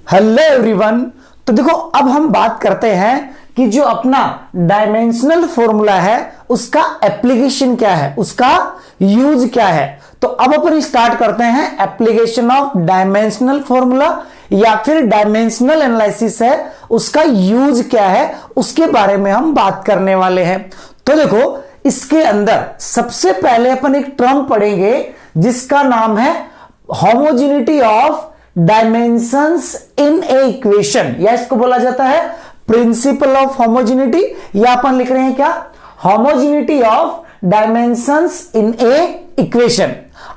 Hello everyone. तो देखो अब हम बात करते हैं कि जो अपना डायमेंशनल फॉर्मूला है उसका एप्लीकेशन क्या है, उसका यूज क्या है। तो अब अपन स्टार्ट करते हैं एप्लीकेशन ऑफ डायमेंशनल फॉर्मूला या फिर डायमेंशनल एनालिसिस है उसका यूज क्या है उसके बारे में हम बात करने वाले हैं। तो देखो इसके अंदर सबसे पहले अपन एक टर्म पढ़ेंगे जिसका नाम है homogeneity of dimensions in A equation, या इसको बोला जाता है प्रिंसिपल ऑफ होमोजेनिटी, या अपन लिख रहे हैं क्या, homogeneity of dimensions in A equation.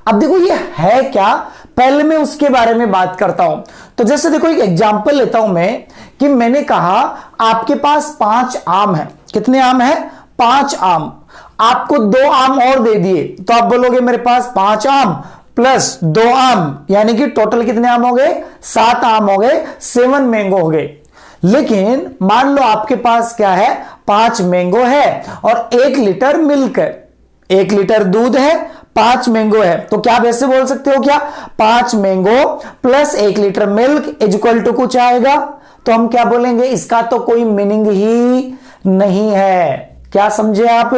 अब देखो ये है क्या, पहले मैं उसके बारे में बात करता हूं। तो जैसे देखो एक एग्जांपल लेता हूं मैं कि मैंने कहा आपके पास 5 आम है। कितने आम है? 5 आम। आपको 2 आम और दे दिए तो आप बोलोगे मेरे पास 5 आम प्लस 2 आम, यानी कि टोटल कितने आम हो गए? 7 आम हो गए, 7 मैंगो हो गए। लेकिन मान लो आपके पास क्या है, 5 मैंगो है और 1 लीटर मिल्क है, 1 लीटर दूध है, 5 मैंगो है। तो क्या आप ऐसे बोल सकते हो क्या, 5 mango plus 1 litre milk is equal to कुछ आएगा? तो हम क्या बोलेंगे, इसका तो कोई मीनिंग ही नहीं है। क्या समझे आप?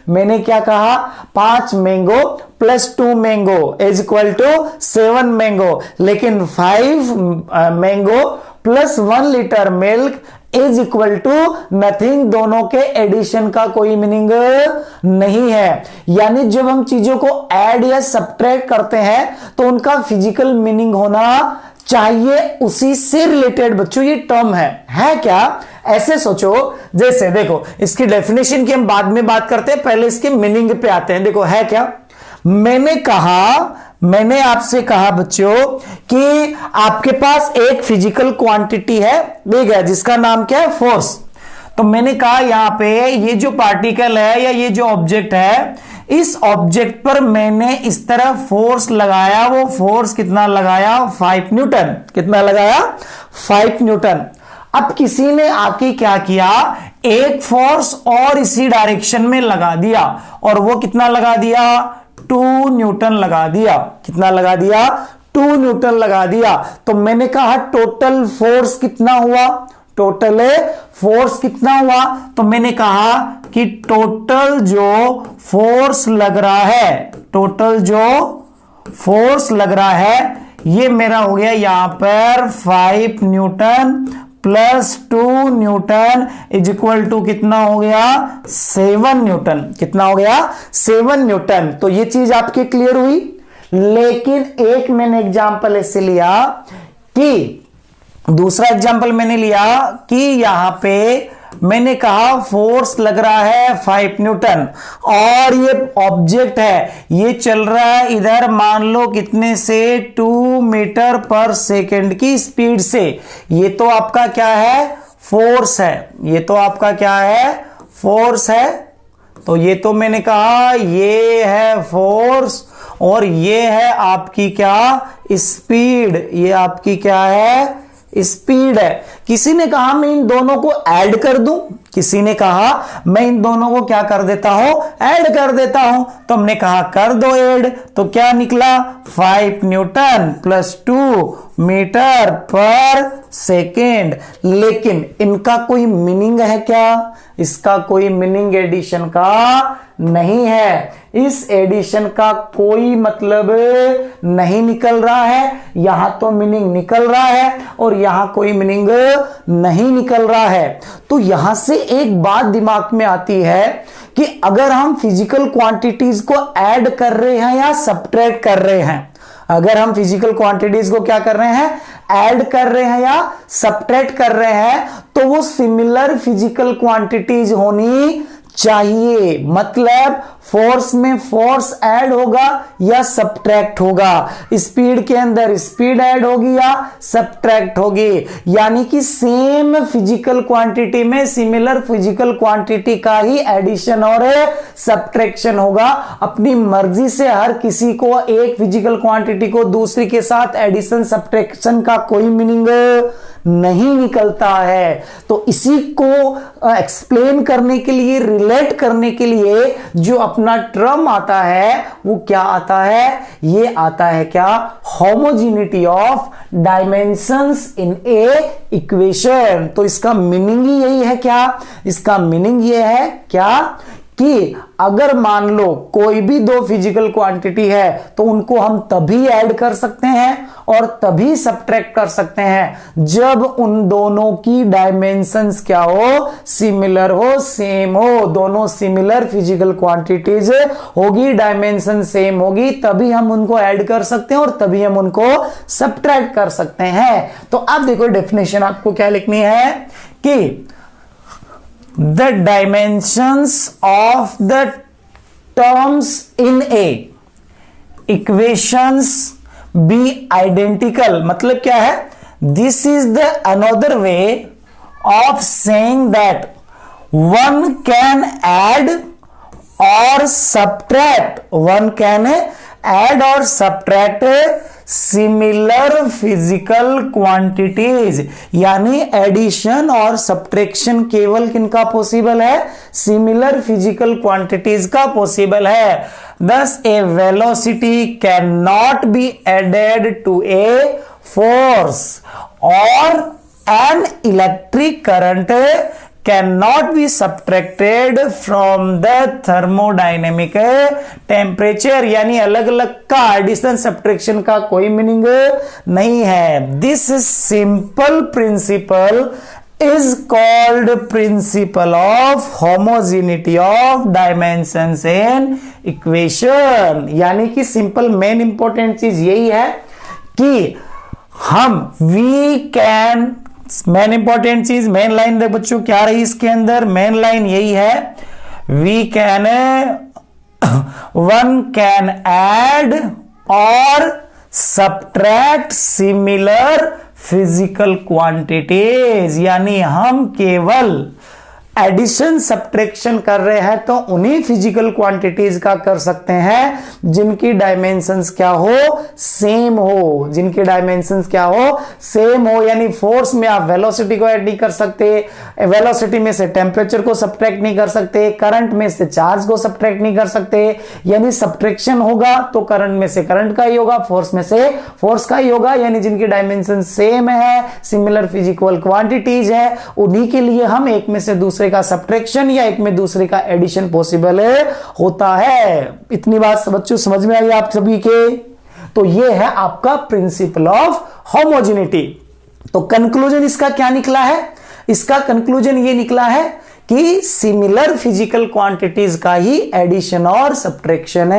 मैंने क्या कहा, 5 mango plus 2 mango is equal to 7 mango, लेकिन 5 mango plus 1 litre milk is equal to nothing. दोनों के एडिशन का कोई मीनिंग नहीं है। यानी जब हम चीजों को ऐड या सब्ट्रैक्ट करते हैं तो उनका फिजिकल मीनिंग होना चाहिए, उसी से रिलेटेड बच्चों ये टर्म है क्या? ऐसे सोचो, जैसे देखो इसकी डेफिनेशन की हम बाद में बात करते हैं, पहले इसके मीनिंग पे आते हैं। देखो है क्या, मैंने आपसे कहा बच्चों कि आपके पास एक फिजिकल क्वांटिटी है, ठीक है, जिसका नाम क्या है, फोर्स। तो मैंने कहा यहां पे ये जो पार्टिकल है या ये जो ऑब्जेक्ट है, इस ऑब्जेक्ट पर मैंने इस तरह फोर्स लगाया। वो फोर्स कितना लगाया? 5 न्यूटन। कितना लगाया? 5 न्यूटन। अब किसी ने आके क्या किया, एक फोर्स और इसी डायरेक्शन में लगा दिया, और वो कितना लगा दिया? 2 न्यूटन लगा दिया। कितना लगा दिया? 2 न्यूटन लगा दिया। तो मैंने कहा टोटल फोर्स कितना हुआ? टोटल फोर्स कितना हुआ? तो मैंने कहा कि टोटल जो फोर्स लग रहा है, टोटल जो फोर्स लग रहा है ये मेरा हो गया यहां पर 5 newton plus 2 newton is equal to कितना हो गया? 7 न्यूटन। कितना हो गया? 7 न्यूटन। तो ये चीज आपकी क्लियर हुई। लेकिन एक मैंने एग्जांपल ऐसे लिया कि, दूसरा एग्जांपल मैंने लिया कि यहां पे मैंने कहा फोर्स लग रहा है 5 न्यूटन और ये ऑब्जेक्ट है, ये चल रहा है इधर मान लो कितने से, 2 मीटर पर सेकेंड की स्पीड से। ये तो आपका क्या है? फोर्स है। ये तो आपका क्या है? फोर्स है। तो ये तो मैंने कहा ये है फोर्स और ये है आपकी क्या? स्पीड। ये आपकी क्या है? स्पीड है। किसी ने कहा मैं इन दोनों को ऐड कर दूं, किसी ने कहा मैं इन दोनों को क्या कर देता हूं? ऐड कर देता हूं। तो हमने कहा कर दो ऐड। तो क्या निकला? 5 न्यूटन प्लस 2 मीटर पर सेकेंड। लेकिन इनका कोई मीनिंग है क्या? इसका कोई मीनिंग एडिशन का नहीं है। इस एडिशन का कोई मतलब नहीं निकल रहा है। यहां तो मीनिंग निकल रहा है और यहां कोई मीनिंग नहीं निकल रहा है। तो यहां से एक बात दिमाग में आती है कि अगर हम फिजिकल क्वांटिटीज को ऐड कर रहे हैं या सब्ट्रैक्ट कर रहे हैं, अगर हम फिजिकल क्वांटिटीज को क्या कर रहे हैं? ऐड कर रहे हैं या सब्ट्रैक्ट कर रहे हैं, तो वो सिमिलर फिजिकल क्वांटिटीज होनी चाहिए। मतलब फोर्स में फोर्स ऐड होगा या सब्ट्रैक्ट होगा, स्पीड के अंदर स्पीड ऐड होगी या सब्ट्रैक्ट होगी। यानी कि सेम फिजिकल क्वांटिटी में सिमिलर फिजिकल क्वांटिटी का ही एडिशन और सब्ट्रैक्शन होगा। अपनी मर्जी से हर किसी को एक फिजिकल क्वांटिटी को दूसरी के साथ एडिशन सब्ट्रैक्शन का कोई मीनिंग नहीं निकलता है। तो इसी को एक्सप्लेन करने के लिए, रिलेट करने के लिए जो अपना टर्म आता है वो क्या आता है, ये आता है क्या, homogeneity of dimensions in A equation. तो इसका मीनिंग ही यही है क्या, इसका मीनिंग ये है क्या कि अगर मान लो कोई भी दो फिजिकल क्वांटिटी है तो उनको हम तभी ऐड कर सकते हैं और तभी सब्ट्रैक्ट कर सकते हैं जब उन दोनों की डायमेंशंस क्या हो, सिमिलर हो, सेम हो। दोनों सिमिलर फिजिकल क्वांटिटीज होगी, डायमेंशन सेम होगी, तभी हम उनको ऐड कर सकते हैं और तभी हम उनको सब्ट्रैक्ट कर सकते हैं। तो अब देखो डेफिनेशन आपको क्या लिखनी है कि the dimensions of the terms in a equations be identical। मतलब क्या है, this is the another way of saying that one can add or subtract, one can add or subtract similar physical quantities. यानी addition और subtraction केवल किनका possible है, similar physical quantities का possible है। thus a velocity cannot be added to a force or an electric current cannot be subtracted from the thermodynamic temperature। यानी अलग अलग का एडिशन सब्ट्रैक्शन का कोई मीनिंग नहीं है। This simple principal is called principle of homogeneity of dimensions in equation. यानी कि सिंपल मेन इंपॉर्टेंट चीज यही है कि हम वी कैन, मेन इंपॉर्टेंट चीज, मेन लाइन देख बच्चों क्या रही इसके अंदर, मेन लाइन यही है, we can, one can add और सब्ट्रैक्ट सिमिलर फिजिकल क्वांटिटीज। यानी हम केवल एडिशन सब्ट्रैक्शन कर रहे हैं तो उन्हीं फिजिकल क्वांटिटीज का कर सकते हैं जिनकी डायमेंशंस क्या हो, सेम हो, जिनकी डायमेंशंस क्या हो, सेम हो। यानी फोर्स में आप वेलोसिटी को ऐड नहीं कर सकते, वेलोसिटी में से टेम्परेचर को सब्ट्रैक्ट नहीं कर सकते, करंट में से चार्ज को सब्ट्रैक्ट नहीं कर सकते। यानी सब्ट्रैक्शन होगा तो करंट में से करंट का ही होगा, फोर्स में से फोर्स का ही होगा। यानी जिनकी डायमेंशन सेम है, सिमिलर फिजिकल क्वांटिटीज है, उन्हीं के लिए हम एक में से दूसरे का सब्ट्रैक्शन या एक में दूसरे का एडिशन पॉसिबल होता है। इतनी बात बच्चों समझ में आई आप सभी के? तो ये है आपका प्रिंसिपल ऑफ होमोजेनिटी। तो कंक्लूजन इसका क्या निकला है? इसका कंक्लूजन ये निकला है कि सिमिलर फिजिकल क्वांटिटीज का ही एडिशन और सब्ट्रैक्शन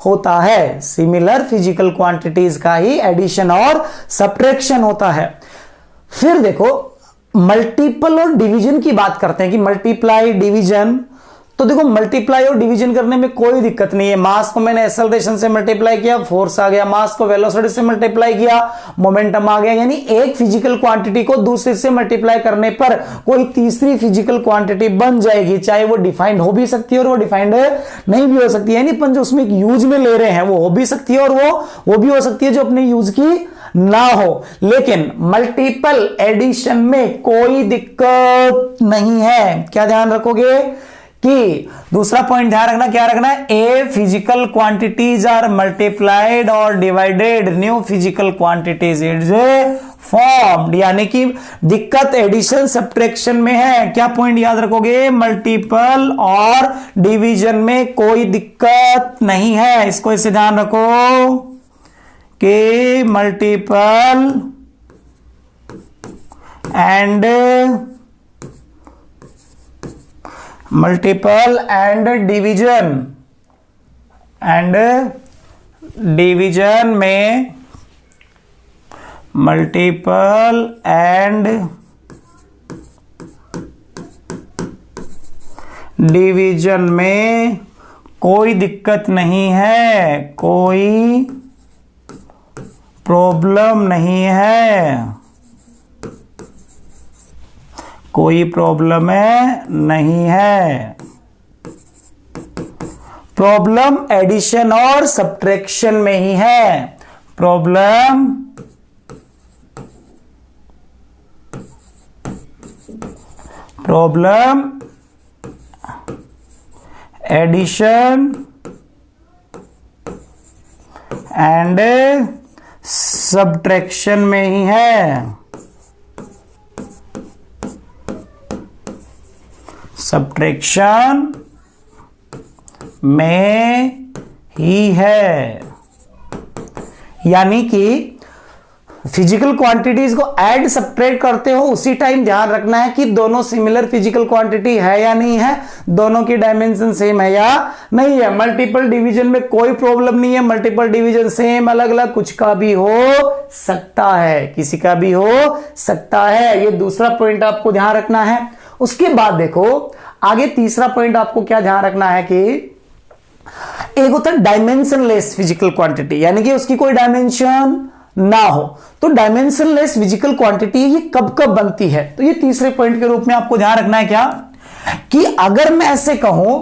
होता है। सिमिलर फिजिकल क्वांटिटीज का ही एडिशन और सब्ट्रैक्शन होता है। फिर देखो मल्टीपल और डिवीजन की बात करते हैं कि मल्टीप्लाई डिवीजन। तो देखो मल्टीप्लाई और डिवीजन करने में कोई दिक्कत नहीं है। मास को मैंने एक्सेलरेशन से मल्टीप्लाई किया, फोर्स आ गया, मास को वेलोसिटी से मल्टीप्लाई किया, मोमेंटम आ गया। यानी एक फिजिकल क्वांटिटी को दूसरे से मल्टीप्लाई करने पर कोई तीसरी फिजिकल क्वांटिटी बन जाएगी, चाहे वो डिफाइंड हो भी सकती है और वो डिफाइंड नहीं भी हो सकती है। यानी अपन जो उसमें यूज में ले रहे हैं वो हो भी सकती है और वो भी हो सकती है जो अपने यूज की ना हो। लेकिन मल्टीपल एडिशन में कोई दिक्कत नहीं है। क्या ध्यान रखोगे कि दूसरा पॉइंट ध्यान रखना, क्या रखना है, a physical quantities are multiplied और divided, new physical quantities is formed. यानी कि दिक्कत एडिशन सब्ट्रैक्शन में है। क्या पॉइंट याद रखोगे, मल्टीपल और डिवीजन में कोई दिक्कत नहीं है। इसको इसे ध्यान रखो कि मल्टीपल एंड डिवीजन में, मल्टीपल एंड डिवीजन में कोई दिक्कत नहीं है, कोई प्रॉब्लम नहीं है, कोई प्रॉब्लम नहीं है। प्रॉब्लम एडिशन और सब्ट्रैक्शन में ही है। प्रॉब्लम एडिशन एंड सब्ट्रैक्शन में ही है, सब्ट्रैक्शन में ही है। यानी कि फिजिकल क्वांटिटीज को ऐड सब्ट्रैक्ट करते हो उसी टाइम ध्यान रखना है कि दोनों सिमिलर फिजिकल क्वांटिटी है या नहीं है, दोनों की डायमेंशन सेम है या नहीं है। मल्टीपल डिवीजन में कोई प्रॉब्लम नहीं है, मल्टीपल डिवीजन सेम अलग अलग कुछ का भी हो सकता है, किसी का भी हो सकता है। ये दूसरा पॉइंट आपको ध्यान रखना है। उसके बाद देखो आगे तीसरा पॉइंट आपको क्या ध्यान रखना है कि एक होता है डायमेंशनलेस फिजिकल क्वांटिटी, यानी कि उसकी कोई डायमेंशन ना हो। तो डायमेंशनलेस फिजिकल क्वांटिटी ये कब कब बनती है, तो ये तीसरे पॉइंट के रूप में आपको ध्यान रखना है क्या कि अगर मैं ऐसे कहूं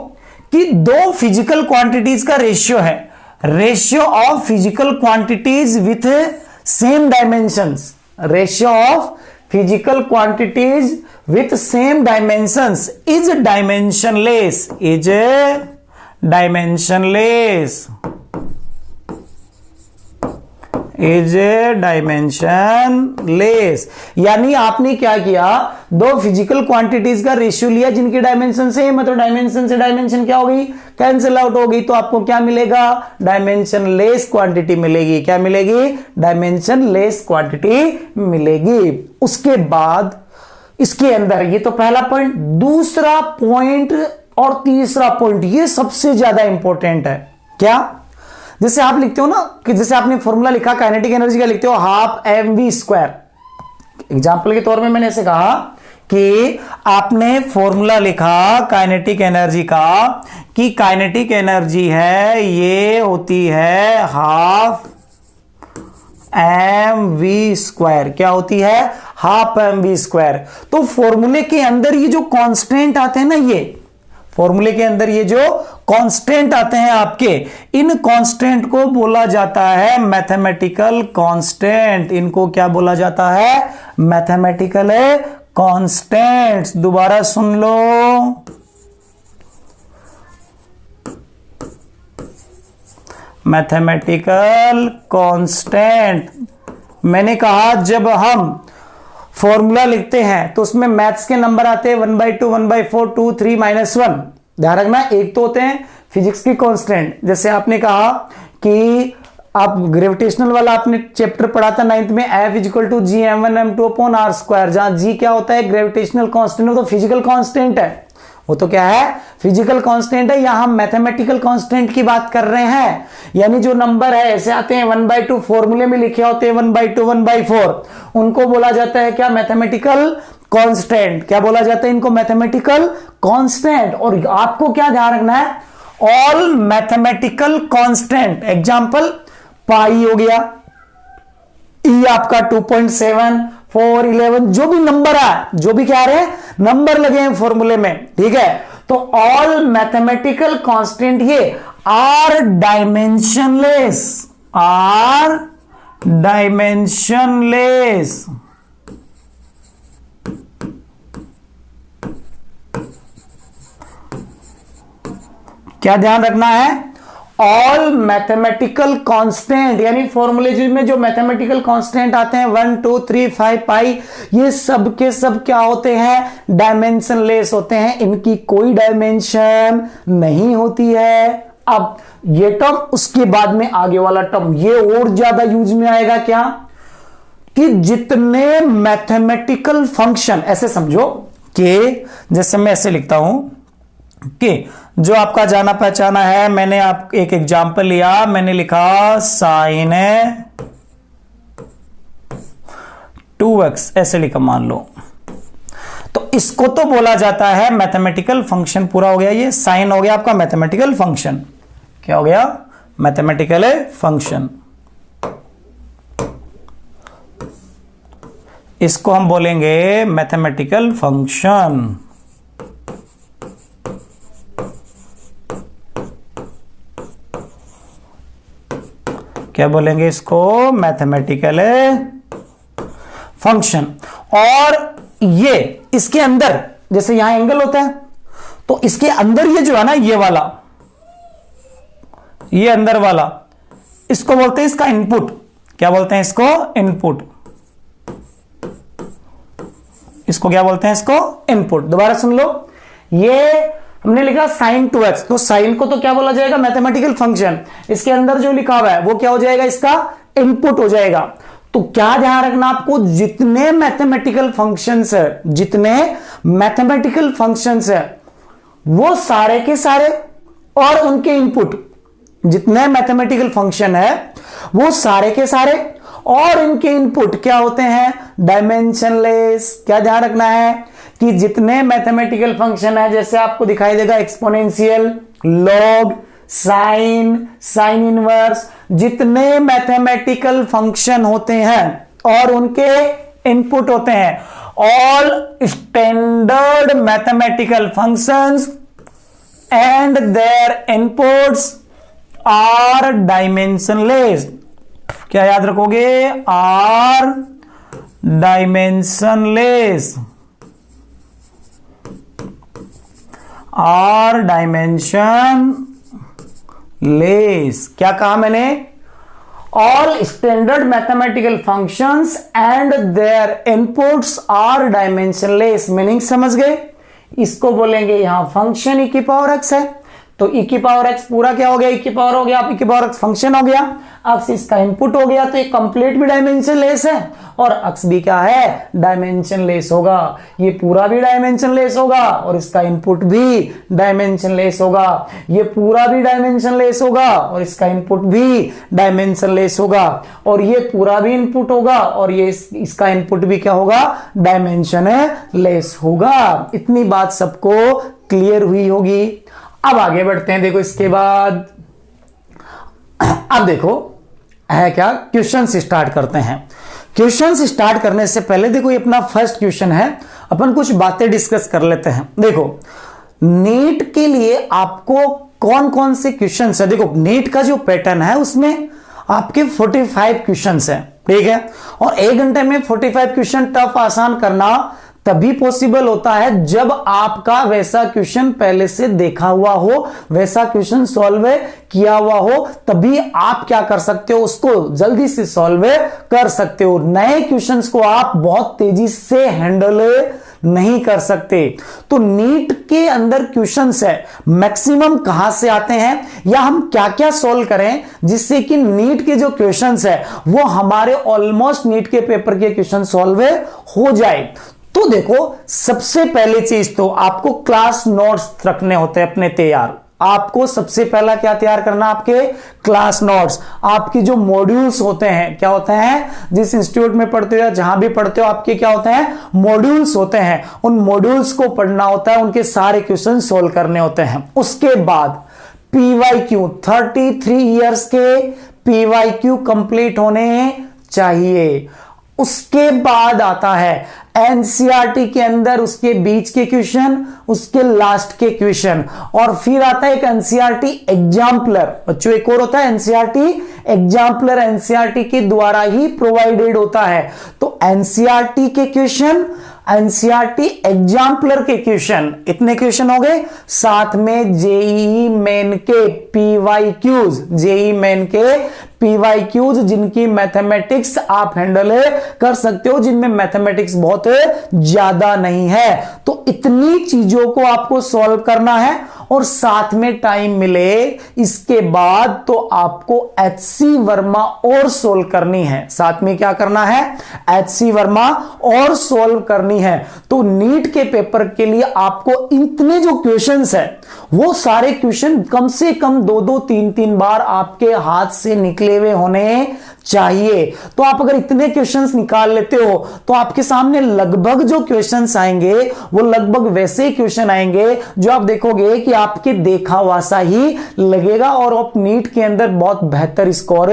कि दो फिजिकल क्वांटिटीज का रेशियो है, ratio of physical quantities with same dimensions, ratio of physical quantities with same dimensions is dimensionless, is dimensionless, is dimensionless. यानी आपने क्या किया, दो फिजिकल क्वांटिटीज का रेशियो लिया जिनकी डायमेंशन सेम है, तो डायमेंशन से डायमेंशन क्या हो गई, कैंसिल आउट हो गई, तो आपको क्या मिलेगा, डायमेंशनलेस क्वांटिटी मिलेगी। क्या मिलेगी, डायमेंशनलेस क्वांटिटी मिलेगी। उसके बाद इसके अंदर ये तो पहला पॉइंट, दूसरा पॉइंट और तीसरा पॉइंट ये सबसे ज्यादा इंपॉर्टेंट है। क्या, जैसे आप लिखते हो ना कि जैसे आपने फॉर्मूला लिखा काइनेटिक एनर्जी का, लिखते हो हाफ mv स्क्वायर। एग्जांपल के तौर में मैंने ऐसे कहा कि आपने फॉर्मूला लिखा काइनेटिक एनर्जी का कि काइनेटिक एनर्जी है ये होती है हाफ mv स्क्वायर। क्या होती है, हाफ mv स्क्वायर। तो फॉर्मूले के अंदर ये जो कांस्टेंट आते हैं ना, ये फॉर्मूले के अंदर ये जो कांस्टेंट आते हैं आपके, इन कांस्टेंट को बोला जाता है मैथमेटिकल कांस्टेंट। इनको क्या बोला जाता है, मैथमेटिकल कांस्टेंट्स। दोबारा सुन लो, मैथमेटिकल कांस्टेंट। मैंने कहा जब हम फॉर्मूला लिखते हैं तो उसमें मैथ्स के नंबर आते हैं 1/2, 1/4, 2, 3, -1। ध्यान रखना, एक तो होते हैं फिजिक्स की कांस्टेंट, जैसे आपने कहा कि आप ग्रेविटेशनल वाला आपने चैप्टर पढ़ा था 9th में, F = gm1m2/r², जहां g क्या होता है, ग्रेविटेशनल कांस्टेंट, तो फिजिकल कांस्टेंट है, वो तो क्या है, फिजिकल कांस्टेंट है। यहां हम मैथमेटिकल कांस्टेंट की बात कर रहे हैं, यानी जो नंबर है ऐसे आते हैं 1/2, फॉर्मूले में लिखे होते हैं 1/2, 1/4, उनको बोला जाता है क्या, मैथमेटिकल कांस्टेंट। क्या बोला जाता है इनको, मैथमेटिकल कांस्टेंट। और आपको क्या ध्यान रखना है, ऑल मैथमेटिकल कांस्टेंट। एग्जांपल पाई हो गया, ई आपका 2.7, 4, 11, जो भी नंबर है, जो भी क्या रहे नंबर लगे हैं फॉर्मूले में, ठीक है। तो ऑल मैथमेटिकल कांस्टेंट ये आर डायमेंशनलेस, आर डायमेंशनलेस। क्या ध्यान रखना है, ऑल मैथमेटिकल कांस्टेंट, यानी फॉर्मूले में जो मैथमेटिकल कांस्टेंट आते हैं 1, 2, 3, 5 पाई, ये सब के सब क्या होते हैं, डायमेंशनलेस होते हैं, इनकी कोई डायमेंशन नहीं होती है। अब ये टर्म, उसके बाद में आगे वाला टर्म ये और ज्यादा यूज में आएगा, क्या कि जितने मैथमेटिकल फंक्शन, ऐसे समझो कि जैसे मैं ऐसे लिखता हूं कि जो आपका जाना पहचाना है, मैंने आप एक एग्जाम्पल लिया, मैंने लिखा साइन 2x, ऐसे लिखा मान लो, तो इसको तो बोला जाता है मैथमेटिकल फंक्शन। पूरा हो गया, ये साइन हो गया आपका मैथमेटिकल फंक्शन। क्या हो गया, मैथमेटिकल फंक्शन। इसको हम बोलेंगे मैथमेटिकल फंक्शन। क्या बोलेंगे इसको, मैथमेटिकल फंक्शन। और ये इसके अंदर, जैसे यहां एंगल होता है, तो इसके अंदर ये जो है ना, ये वाला ये अंदर वाला, इसको बोलते हैं इसका इनपुट। क्या बोलते हैं इसको? इनपुट। इसको क्या बोलते हैं? इसको इनपुट। दोबारा सुन लो, ये हमने लिखा sin 2x, तो साइन को तो क्या बोला जाएगा? Mathematical function. इसके अंदर जो लिखा हुआ है वो क्या हो जाएगा? इसका इनपुट हो जाएगा। तो क्या ध्यान रखना आपको, जितने मैथमेटिकल फंक्शंस है, जितने मैथमेटिकल फंक्शंस है वो सारे के सारे और उनके इनपुट, जितने मैथमेटिकल फंक्शन है वो सारे के सारे और इनके इनपुट क्या होते हैं? डायमेंशनलेस। क्या ध्यान रखना है कि जितने मैथमेटिकल फंक्शन है, जैसे आपको दिखाई देगा exponential, log, sine, sine inverse, जितने मैथमेटिकल फंक्शन होते हैं और उनके इनपुट होते हैं, all standard mathematical functions and their inputs are dimensionless. क्या याद रखोगे? Are dimensionless. Are dimensionless. क्या कहा मैंने? All standard mathematical functions and their inputs are dimensionless. Meaning समझ गए? इसको बोलेंगे यहां फंक्शन e की पावर x है, तो e की पावर x पूरा क्या हो गया? e की पावर हो गया, e की पावर x फंक्शन हो गया, x इसका इनपुट हो गया, तो ये कंप्लीट भी डायमेंशनलेस है और x भी क्या है? डायमेंशनलेस होगा। ये पूरा भी डायमेंशनलेस होगा और इसका इनपुट भी डायमेंशनलेस होगा। ये पूरा भी डायमेंशनलेस होगा और इसका इनपुट भी डायमेंशनलेस होगा। और ये पूरा भी इनपुट होगा और ये इसका इनपुट भी क्या होगा? डायमेंशनलेस होगा। इतनी बात सबको क्लियर हुई होगी। अब आगे बढ़ते हैं। देखो इसके बाद अब देखो है क्या, क्वेश्चंस स्टार्ट करते हैं। क्वेश्चंस स्टार्ट करने से पहले देखो ये अपना फर्स्ट क्वेश्चन है, अपन कुछ बातें डिस्कस कर लेते हैं। देखो नीट के लिए आपको कौन कौन से क्वेश्चंस है? देखो नीट का जो पैटर्न है उसमें आपके 45 क्वेश्चंस है, ठीक है, और 1 घंटे में 45 क्वेश्चन टफ आसान करना तभी पॉसिबल होता है जब आपका वैसा क्वेश्चन पहले से देखा हुआ हो, वैसा क्वेश्चन सॉल्व किया हुआ हो, तभी आप क्या कर सकते हो? उसको जल्दी से सॉल्व कर सकते हो। नए क्वेश्चंस को आप बहुत तेजी से हैंडल नहीं कर सकते। तो नीट के अंदर क्वेश्चंस है, मैक्सिमम कहां से आते हैं या हम क्या क्या सॉल्व करें जिससे कि नीट के जो क्वेश्चंस है वो हमारे ऑलमोस्ट नीट के पेपर के क्वेश्चन सॉल्व हो जाए। तो देखो सबसे पहले चीज तो आपको क्लास नोट्स रखने होते हैं अपने तैयार। आपको सबसे पहला क्या तैयार करना? आपके क्लास नोट्स। आपकी जो मॉड्यूल्स होते हैं, क्या होते हैं, जिस इंस्टीट्यूट में पढ़ते हो या जहां भी पढ़ते हो आपके क्या होते हैं? मॉड्यूल्स होते हैं। उन मॉड्यूल्स को पढ़ना होता है, उनके सारे क्वेश्चन सोल्व करने होते हैं। उसके बाद PYQ 33 इयर्स के PYQ कंप्लीट होने चाहिए। उसके बाद आता है एनसीईआरटी के अंदर उसके बीच के क्वेश्चन, उसके लास्ट के क्वेश्चन, और फिर आता है एक एनसीईआरटी एग्जाम्पलर। बच्चों एक और होता है एनसीईआरटी एग्जाम्पलर, एनसीईआरटी के द्वारा ही प्रोवाइडेड होता है। तो एनसीईआरटी के क्वेश्चन, एनसीईआरटी एग्जाम्पलर के क्वेश्चन, इतने क्वेश्चन हो गए। साथ में जेईई मेन के PYQs, जेईई मेन के PYQs जिनकी मैथमेटिक्स आप हैंडल कर सकते हो, जिनमें मैथमेटिक्स बहुत ज्यादा नहीं है। तो इतनी चीजों को आपको सॉल्व करना है और साथ में टाइम मिले इसके बाद तो आपको HC वर्मा और सोल्व करनी है। साथ में क्या करना है? HC वर्मा और सोल्व करनी है। तो नीट के पेपर के लिए आपको इतने जो क्वेश्चंस है वो सारे क्वेश्चन कम से कम 2-2, 3-3 बार आपके हाथ से निकले हुए होने चाहिए। तो आप अगर इतने क्वेश्चंस निकाल लेते हो तो आपके सामने लगभग जो क्वेश्चंस आएंगे वो लगभग वैसे ही क्वेश्चन आएंगे जो आप देखोगे कि आपके देखा हुआ सा ही लगेगा और आप नीट के अंदर बहुत बेहतर स्कोर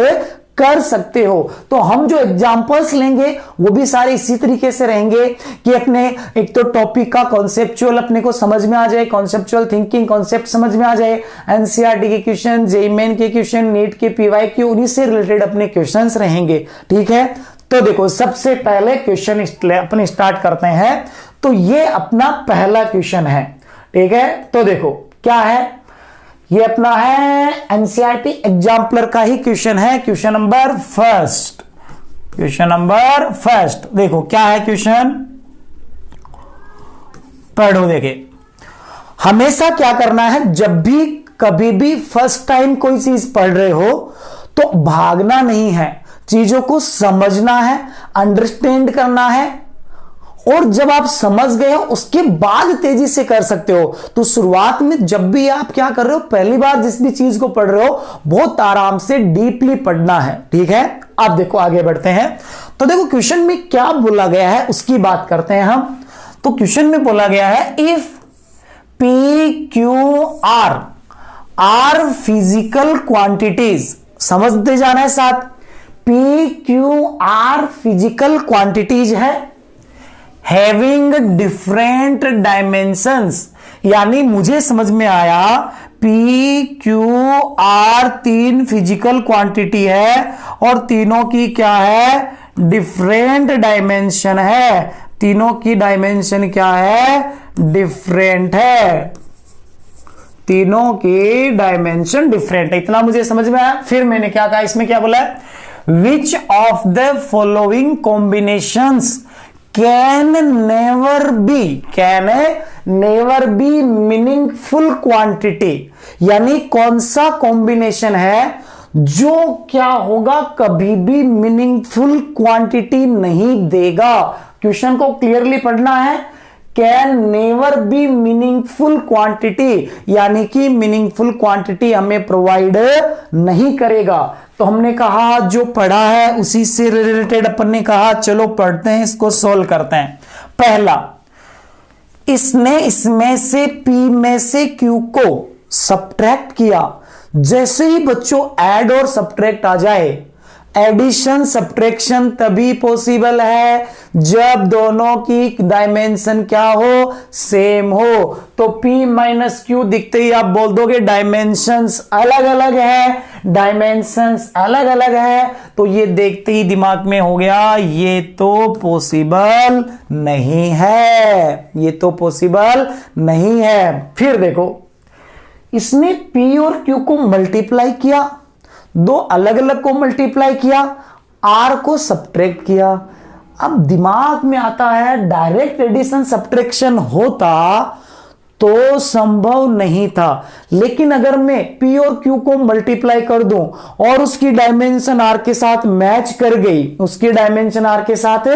कर सकते हो। तो हम जो एग्जांपल्स लेंगे वो भी सारे इसी तरीके से रहेंगे कि अपने एक तो टॉपिक का कॉन्सेप्चुअल अपने को समझ में आ जाए, कॉन्सेप्चुअल थिंकिंग कॉन्सेप्ट समझ में आ जाए, एनसीईआरटी के क्वेश्चन, जेईई मेन के क्वेश्चन, नीट के PYQ, उन्हीं से रिलेटेड अपने क्वेश्चंस रहेंगे। ठीक है, तो देखो सबसे पहले क्वेश्चन अपने स्टार्ट करते हैं। तो ये अपना पहला क्वेश्चन है, ठीक है। तो देखो क्या है ये अपना है एनसीईआरटी एग्जाम्पलर का ही क्वेश्चन है, question number first. Question number first देखो क्या है क्वेश्चन, पढ़ो। देखे हमेशा क्या करना है, जब भी कभी भी फर्स्ट टाइम कोई चीज पढ़ रहे हो तो भागना नहीं है, चीजों को समझना है, अंडरस्टैंड करना है, और जब आप समझ गए हो उसके बाद तेजी से कर सकते हो। तो शुरुआत में जब भी आप क्या कर रहे हो, पहली बार जिस भी चीज को पढ़ रहे हो बहुत आराम से डीपली पढ़ना है, ठीक है। अब देखो आगे बढ़ते हैं। तो देखो क्वेश्चन में क्या बोला गया है उसकी बात करते हैं हम। तो क्वेश्चन में बोला गया है if P Q R physical quantities, समझते जाना है साथ, P Q R physical quantities है हैविंग डिफरेंट डायमेंशंस, यानी मुझे समझ में आया पी क्यू आर तीन फिजिकल क्वांटिटी है और तीनों की क्या है, डिफरेंट डायमेंशन है। तीनों की डायमेंशन क्या है, डिफरेंट है। तीनों की डायमेंशन डिफरेंट है, इतना मुझे समझ में आया। फिर मैंने क्या कहा, इसमें क्या बोला है, which of the following combinations can never be meaningful quantity, यानी कौन सा कॉम्बिनेशन है जो क्या होगा, कभी भी मीनिंगफुल क्वांटिटी नहीं देगा। क्वेश्चन को क्लियरली पढ़ना है, can never be meaningful quantity, यानी कि मीनिंगफुल क्वांटिटी हमें प्रोवाइड नहीं करेगा। तो हमने कहा जो पढ़ा है उसी से रिलेटेड अपन ने कहा चलो पढ़ते हैं, इसको सॉल्व करते हैं। पहला, इसने इसमें से पी में से क्यू को सब्ट्रैक्ट किया। जैसे ही बच्चों ऐड और सब्ट्रैक्ट आ जाए, एडिशन सब्ट्रैक्शन तभी पॉसिबल है जब दोनों की डायमेंशन क्या हो, सेम हो। तो P माइनस क्यू दिखते ही आप बोल दोगे डायमेंशंस अलग अलग है, डायमेंशंस अलग अलग है। तो ये देखते ही दिमाग में हो गया ये तो पॉसिबल नहीं है, ये तो पॉसिबल नहीं है। फिर देखो इसने P और Q को मल्टीप्लाई किया, दो अलग अलग को मल्टीप्लाई किया, R को सब्ट्रैक्ट किया। अब दिमाग में आता है डायरेक्ट एडिशन सब्ट्रैक्शन होता तो संभव नहीं था, लेकिन अगर मैं P और Q को मल्टीप्लाई कर दूं और उसकी डायमेंशन R के साथ मैच कर गई, उसकी डायमेंशन R के साथ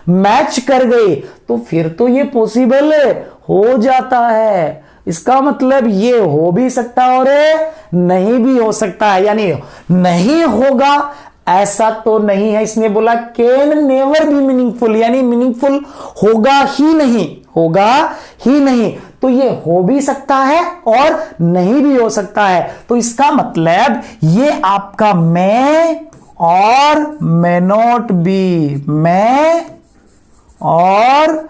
मैच कर गई, तो फिर तो ये पॉसिबल हो जाता है। इसका मतलब ये हो भी सकता है और नहीं भी हो सकता है, यानी नहीं होगा ऐसा तो नहीं है। इसने बोला कैन नेवर बी मीनिंगफुल, यानी मीनिंगफुल होगा ही नहीं, होगा ही नहीं। तो ये हो भी सकता है और नहीं भी हो सकता है। तो इसका मतलब ये आपका मैं और मे नॉट बी, मैं और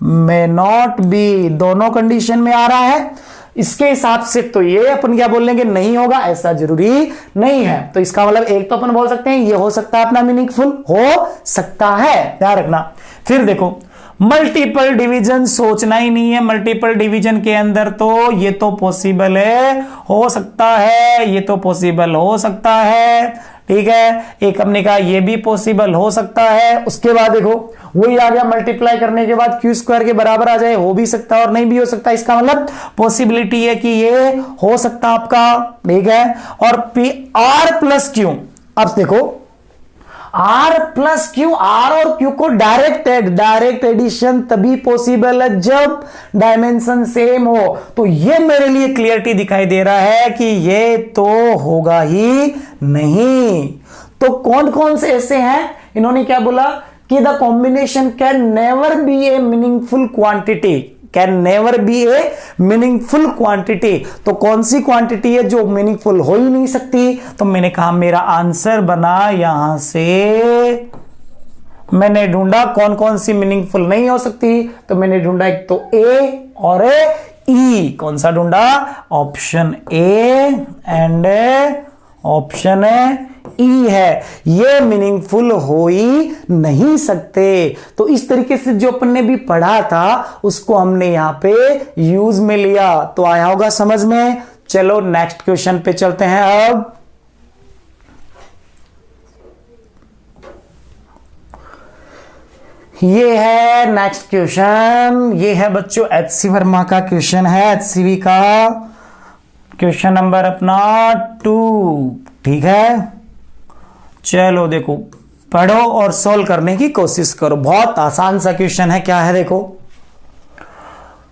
मे नॉट बी दोनों कंडीशन में आ रहा है। इसके हिसाब से तो ये अपन क्या बोल लेंगे, नहीं होगा, ऐसा जरूरी नहीं है। तो इसका मतलब एक तो अपन बोल सकते हैं ये हो सकता है अपना मीनिंगफुल, हो सकता है, ध्यान रखना। फिर देखो मल्टीपल डिवीजन सोचना ही नहीं है, मल्टीपल डिवीजन के अंदर तो ये तो पॉसिबल है, हो सकता है, ये तो पॉसिबल हो सकता है, ठीक है। एक हमने कहा ये भी पॉसिबल हो सकता है। उसके बाद देखो वही आ गया, मल्टीप्लाई करने के बाद क्यू स्क्वायर के बराबर आ जाए, हो भी सकता है और नहीं भी हो सकता। इसका मतलब पॉसिबिलिटी है कि ये हो सकता आपका, ठीक है। और पी आर प्लस क्यू, अब देखो आर प्लस क्यू, आर और क्यू को डायरेक्ट एडिशन तभी पॉसिबल है जब डायमेंशन सेम हो। तो ये मेरे लिए क्लियरिटी दिखाई दे रहा है कि ये तो होगा ही नहीं। तो कौन कौन से ऐसे हैं, इन्होंने क्या बोला कि the combination can never be A meaningful quantity, can never be A meaningful quantity. तो कौन सी क्वांटिटी है जो मीनिंगफुल हो ही नहीं सकती। तो मैंने कहा मेरा आंसर बना, यहां से मैंने ढूंढा कौन कौन सी मीनिंगफुल नहीं हो सकती। तो मैंने ढूंढा एक तो ए और ई, कौन सा ढूंढा, option A and option E है, ये मीनिंगफुल हो ही नहीं सकते। तो इस तरीके से जो अपन ने भी पढ़ा था उसको हमने यहां पे यूज में लिया। तो आया होगा समझ में। चलो नेक्स्ट क्वेश्चन पे चलते हैं। अब ये है नेक्स्ट क्वेश्चन, ये है बच्चों HC वर्मा का क्वेश्चन है, HCV का क्वेश्चन नंबर अपना 2। ठीक है, चलो देखो पढ़ो और सॉल्व करने की कोशिश करो। बहुत आसान सा क्वेश्चन है। क्या है देखो,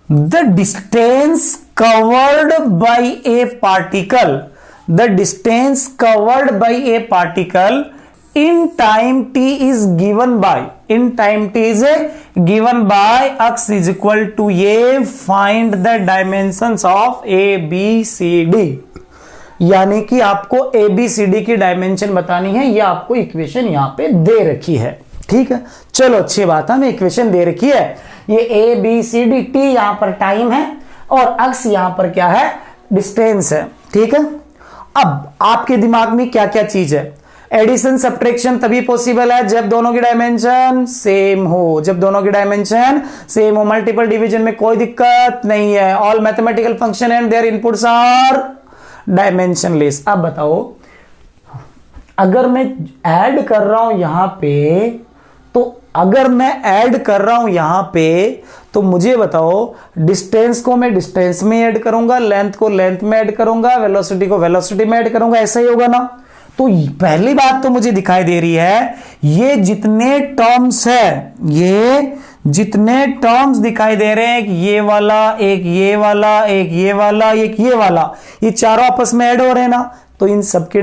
the distance covered by A particle, the distance covered by A particle in time t is given by, in time t is given by x is equal to a, find the dimensions of a b c d। यानी कि आपको a b c d की dimension बतानी है, ये आपको equation यहां पे दे रखी है। ठीक है, चलो अच्छी बात है, हमें इक्वेशन दे रखी है। ये a b c d, t यहां पर टाइम है और x यहां पर क्या है, डिस्टेंस है। ठीक है, अब आपके दिमाग में क्या क्या चीज है, एडिशन सब्ट्रैक्शन तभी पॉसिबल है जब दोनों की डायमेंशन सेम हो, जब दोनों की डायमेंशन सेम हो। मल्टीपल डिवीजन में कोई दिक्कत नहीं है। All mathematical function and their inputs are dimensionless. अब बताओ, अगर मैं ऐड कर रहा हूं यहां पे, तो अगर मैं ऐड कर रहा हूं यहां पे, तो मुझे बताओ डिस्टेंस को मैं डिस्टेंस में ऐड करूंगा, लेंथ को लेंथ में ऐड करूंगा, वेलोसिटी को वेलोसिटी में ऐड करूंगा, ऐसा ही होगा ना। तो पहली बात तो मुझे दिखाई दे रही है, ये जितने टर्म्स है, ये जितने टर्म्स दिखाई दे रहे हैं, ये वाला, एक ये वाला, एक ये वाला, एक ये वाला, ये चारों आपस में ऐड हो रहे हैं ना, तो इन सबकी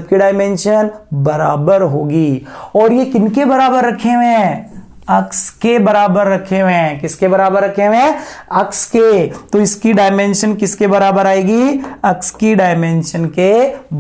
डायमेंशन बराबर होगी। और ये किनके बराबर रखे हुए हैं, अक्स के बराबर रखे हुए हैं। किसके बराबर रखे हुए हैं, अक्स के। तो इसकी डायमेंशन किसके बराबर आएगी, अक्स की डायमेंशन के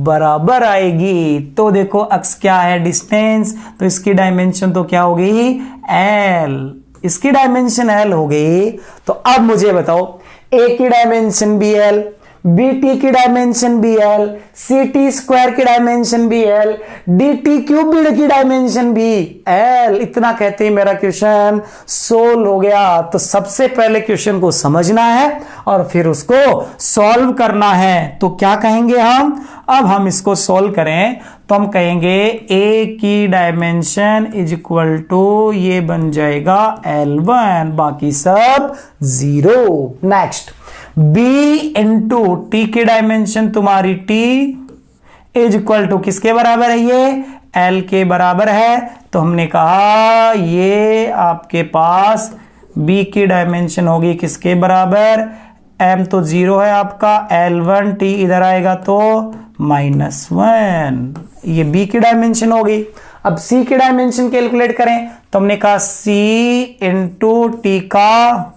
बराबर आएगी। तो देखो अक्स क्या है, डिस्टेंस, तो इसकी डायमेंशन तो क्या होगी, एल। इसकी डायमेंशन एल हो गई। तो अब मुझे बताओ, ए की डायमेंशन भी एल, बी टी की डायमेंशन भी एल, सी टी स्क्वायर की डायमेंशन भी एल, डी टी क्यूबिड की डायमेंशन भी एल। इतना कहते ही मेरा क्वेश्चन सोल्व हो गया। तो सबसे पहले क्वेश्चन को समझना है और फिर उसको सॉल्व करना है। तो क्या कहेंगे हम, अब हम इसको सॉल्व करें तो हम कहेंगे ए की डायमेंशन इज इक्वल टू, ये बन जाएगा L1, बाकी सब 0। नेक्स्ट, b इंटू टी की डायमेंशन तुम्हारी t इज इक्वल टू किसके बराबर है, ये l के बराबर है। तो हमने कहा ये आपके पास b की डायमेंशन होगी किसके बराबर, m तो 0 है आपका, L1 t इधर आएगा तो -1, ये b की डायमेंशन होगी। अब c की डायमेंशन कैलकुलेट करें तो हमने कहा c इंटू टी का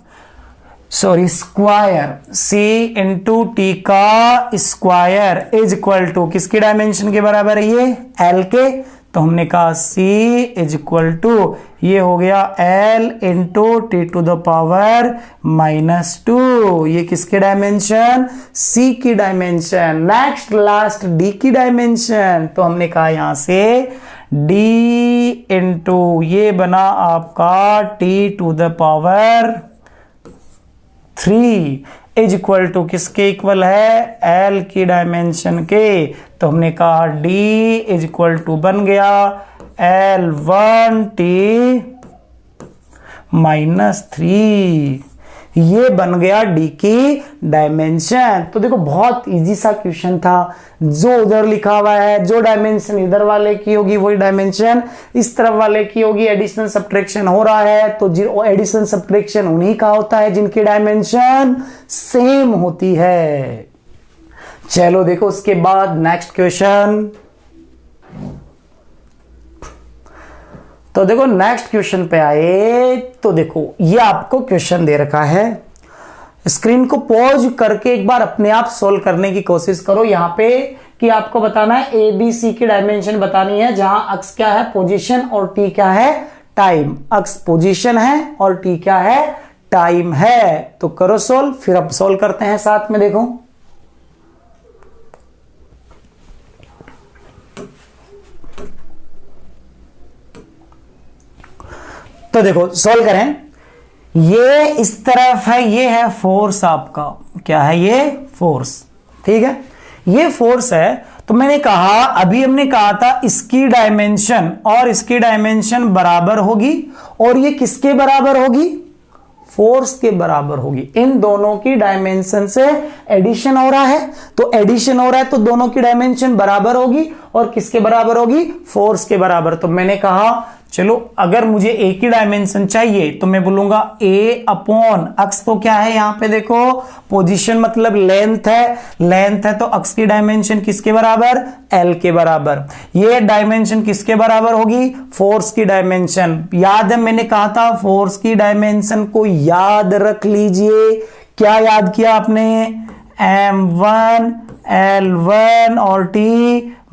स्क्वायर, c इंटू टी का स्क्वायर इज इक्वल टू किसकी डायमेंशन के बराबर है, ये l के। तो हमने कहा c इज इक्वल टू, ये हो गया l into T to the power -2, ये किसके डायमेंशन, c की डायमेंशन। नेक्स्ट लास्ट d की डायमेंशन, तो हमने कहा यहां से d इंटू ये बना आपका t to the power 3 is equal to किसके इक्वल है, L की डायमेंशन के। तो हमने कहा D इज इक्वल टू बन गया L1t -3, ये बन गया D की डायमेंशन। तो देखो बहुत इजी सा क्वेश्चन था, जो उधर लिखा हुआ है, जो डायमेंशन इधर वाले की होगी वही डायमेंशन इस तरफ वाले की होगी। एडिशन सब्ट्रैक्शन हो रहा है तो एडिशन सब्ट्रैक्शन उन्हीं का होता है जिनकी डायमेंशन सेम होती है। चलो देखो उसके बाद नेक्स्ट क्वेश्चन। तो देखो नेक्स्ट क्वेश्चन पे आए तो देखो ये आपको क्वेश्चन दे रखा है, स्क्रीन को पॉज करके एक बार अपने आप सोल्व करने की कोशिश करो। यहां पे कि आपको बताना है ए बी सी की डायमेंशन बतानी है, जहां अक्स क्या है, पोजीशन, और टी क्या है, टाइम। अक्स पोजीशन है और टी क्या है, टाइम है। तो करो सोल्व, फिर अब सोल्व करते हैं साथ में। देखो तो देखो सोल्व करें, ये इस तरफ है, ये है फोर्स आपका, क्या है ये फोर्स, ठीक है, ये फोर्स है। तो मैंने कहा, अभी हमने कहा था इसकी डायमेंशन और इसकी डायमेंशन बराबर होगी, और ये किसके बराबर होगी, फोर्स के बराबर होगी। इन दोनों की डायमेंशन से एडिशन हो रहा है, तो एडिशन हो रहा है तो दोनों की डायमेंशन बराबर होगी, और किसके बराबर होगी, फोर्स के बराबर। तो मैंने कहा चलो अगर मुझे ए की डायमेंशन चाहिए तो मैं बोलूंगा ए अपॉन अक्स, तो क्या है यहां पे देखो, पोजीशन मतलब लेंथ है, लेंथ है तो अक्स की डायमेंशन किसके बराबर, एल के बराबर। ये डायमेंशन किसके बराबर होगी, फोर्स की डायमेंशन। याद है मैंने कहा था फोर्स की डायमेंशन को याद रख लीजिए। क्या याद किया आपने, m1 L1 और T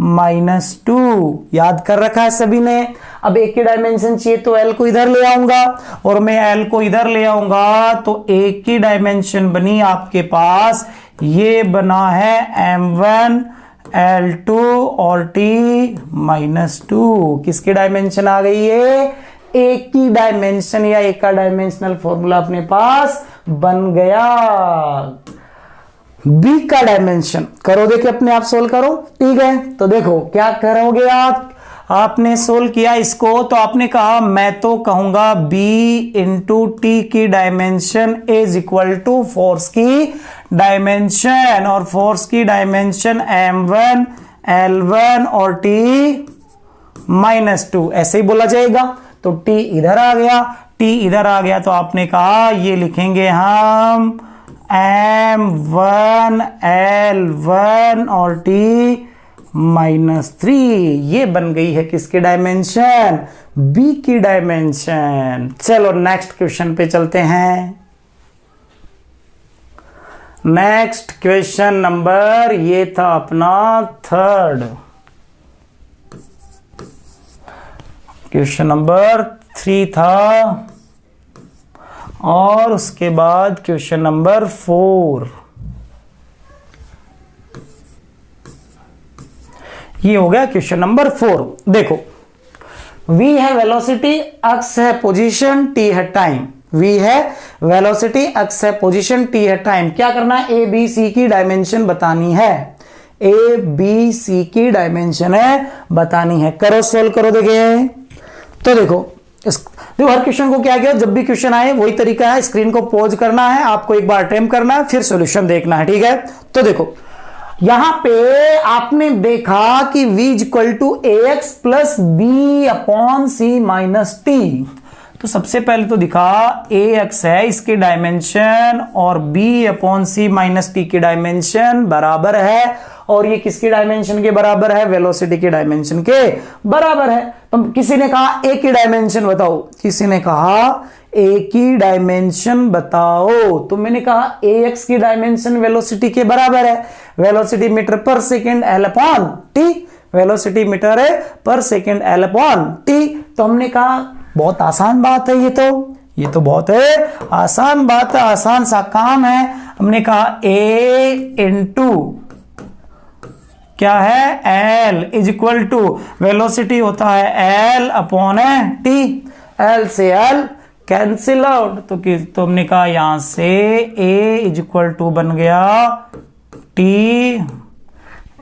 -2 याद कर रखा है सभी ने। अब एक की डायमेंशन चाहिए तो L को इधर ले आऊंगा, और मैं L को इधर ले आऊंगा तो एक की डायमेंशन बनी आपके पास, ये बना है m1 L2 और T -2। किसकी डायमेंशन आ गई है, एक की डायमेंशन या एक का डायमेंशनल फॉर्मूला अपने पास बन गया। बी का डायमेंशन करो, देखिए अपने आप सोल्व करो, ठीक है। तो देखो क्या करोगे आप, आपने सोल्व किया इसको तो आपने कहा, मैं तो कहूंगा b इंटू टी की dimension is equal to force की डायमेंशन, और फोर्स की डायमेंशन m1 L1 और t -2 ऐसे ही बोला जाएगा। तो t इधर आ गया, t इधर आ गया तो आपने कहा ये लिखेंगे हम m1 L1 और t -3, ये बन गई है किसकी डायमेंशन, b की डायमेंशन। चलो नेक्स्ट क्वेश्चन पे चलते हैं। नेक्स्ट क्वेश्चन नंबर, ये था अपना थर्ड, क्वेश्चन नंबर 3 था, और उसके बाद क्वेश्चन नंबर 4, ये हो गया क्वेश्चन नंबर 4। देखो v है वेलोसिटी, x है पोजीशन, t है टाइम। v है वेलोसिटी, x है पोजीशन, t है टाइम। क्या करना है, a b c की डायमेंशन बतानी है, a b c की डायमेंशन है बतानी है। करो सोल्व करो, देखिए तो देखो हर क्वेश्चन को क्या किया, जब भी क्वेश्चन आए वही तरीका है, स्क्रीन को पॉज करना है, आपको एक बार अटेम्प्ट करना है, फिर सॉल्यूशन देखना है, ठीक है। तो देखो यहां पे आपने देखा कि v equal to ax plus B upon C minus T. तो सबसे पहले तो दिखा ax है इसकी डायमेंशन और b upon C minus T की डायमेंशन बराबर है, और ये किसकी डायमेंशन के बराबर है, वेलोसिटी की डायमेंशन के बराबर है। तो किसी ने कहा a की डायमेंशन बताओ, किसी ने कहा a की डायमेंशन बताओ, तो मैंने कहा ax की डायमेंशन वेलोसिटी के बराबर है, वेलोसिटी मीटर पर second L upon T, velocity metre है पर सेकेंड L अपॉन टी। तो हमने कहा बहुत आसान बात है, ये तो बहुत है आसान बात है, आसान सा काम है। हमने कहा a इंटू क्या है L is equal to velocity होता है L अपॉन टी, L से L कैंसिल आउट, तो हमने कहा यहां से a इज इक्वल टू बन गया t,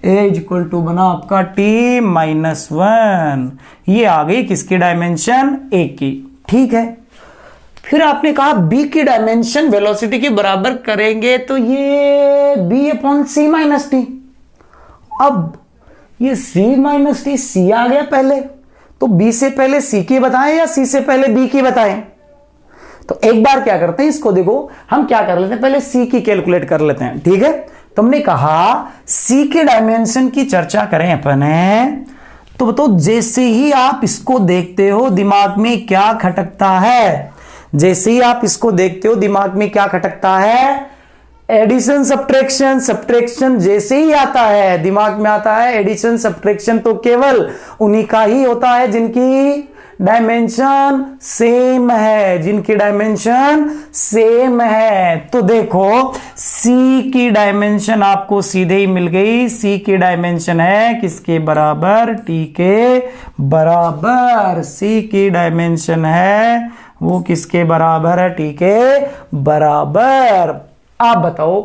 a is equal to बना आपका t -1, ये आ गई किसकी डायमेंशन, a की, ठीक है। फिर आपने कहा b की डायमेंशन वेलोसिटी के बराबर करेंगे तो ये b upon C minus T. अब ये c माइनस टी, c आ गया पहले, तो b से पहले c की बताएं या c से पहले b की बताएं। तो एक बार क्या करते हैं, इसको देखो हम क्या कर लेते हैं, पहले c की कैलकुलेट कर लेते हैं, ठीक है। तो हमने कहा c के डायमेंशन की चर्चा करें अपन तो बताओ जैसे ही आप इसको देखते हो दिमाग में क्या खटकता है, जैसे ही आप इसको देखते हो दिमाग में क्या खटकता है, एडिशन सब्ट्रैक्शन। सब्ट्रैक्शन जैसे ही आता है दिमाग में आता है एडिशन सब्ट्रैक्शन, तो केवल उन्हीं का ही होता है जिनकी डायमेंशन सेम है, जिनकी डायमेंशन सेम है। तो देखो c की डायमेंशन आपको सीधे ही मिल गई, c की डायमेंशन है किसके बराबर, t के बराबर। c की डायमेंशन है वो किसके बराबर है, t के बराबर। आप बताओ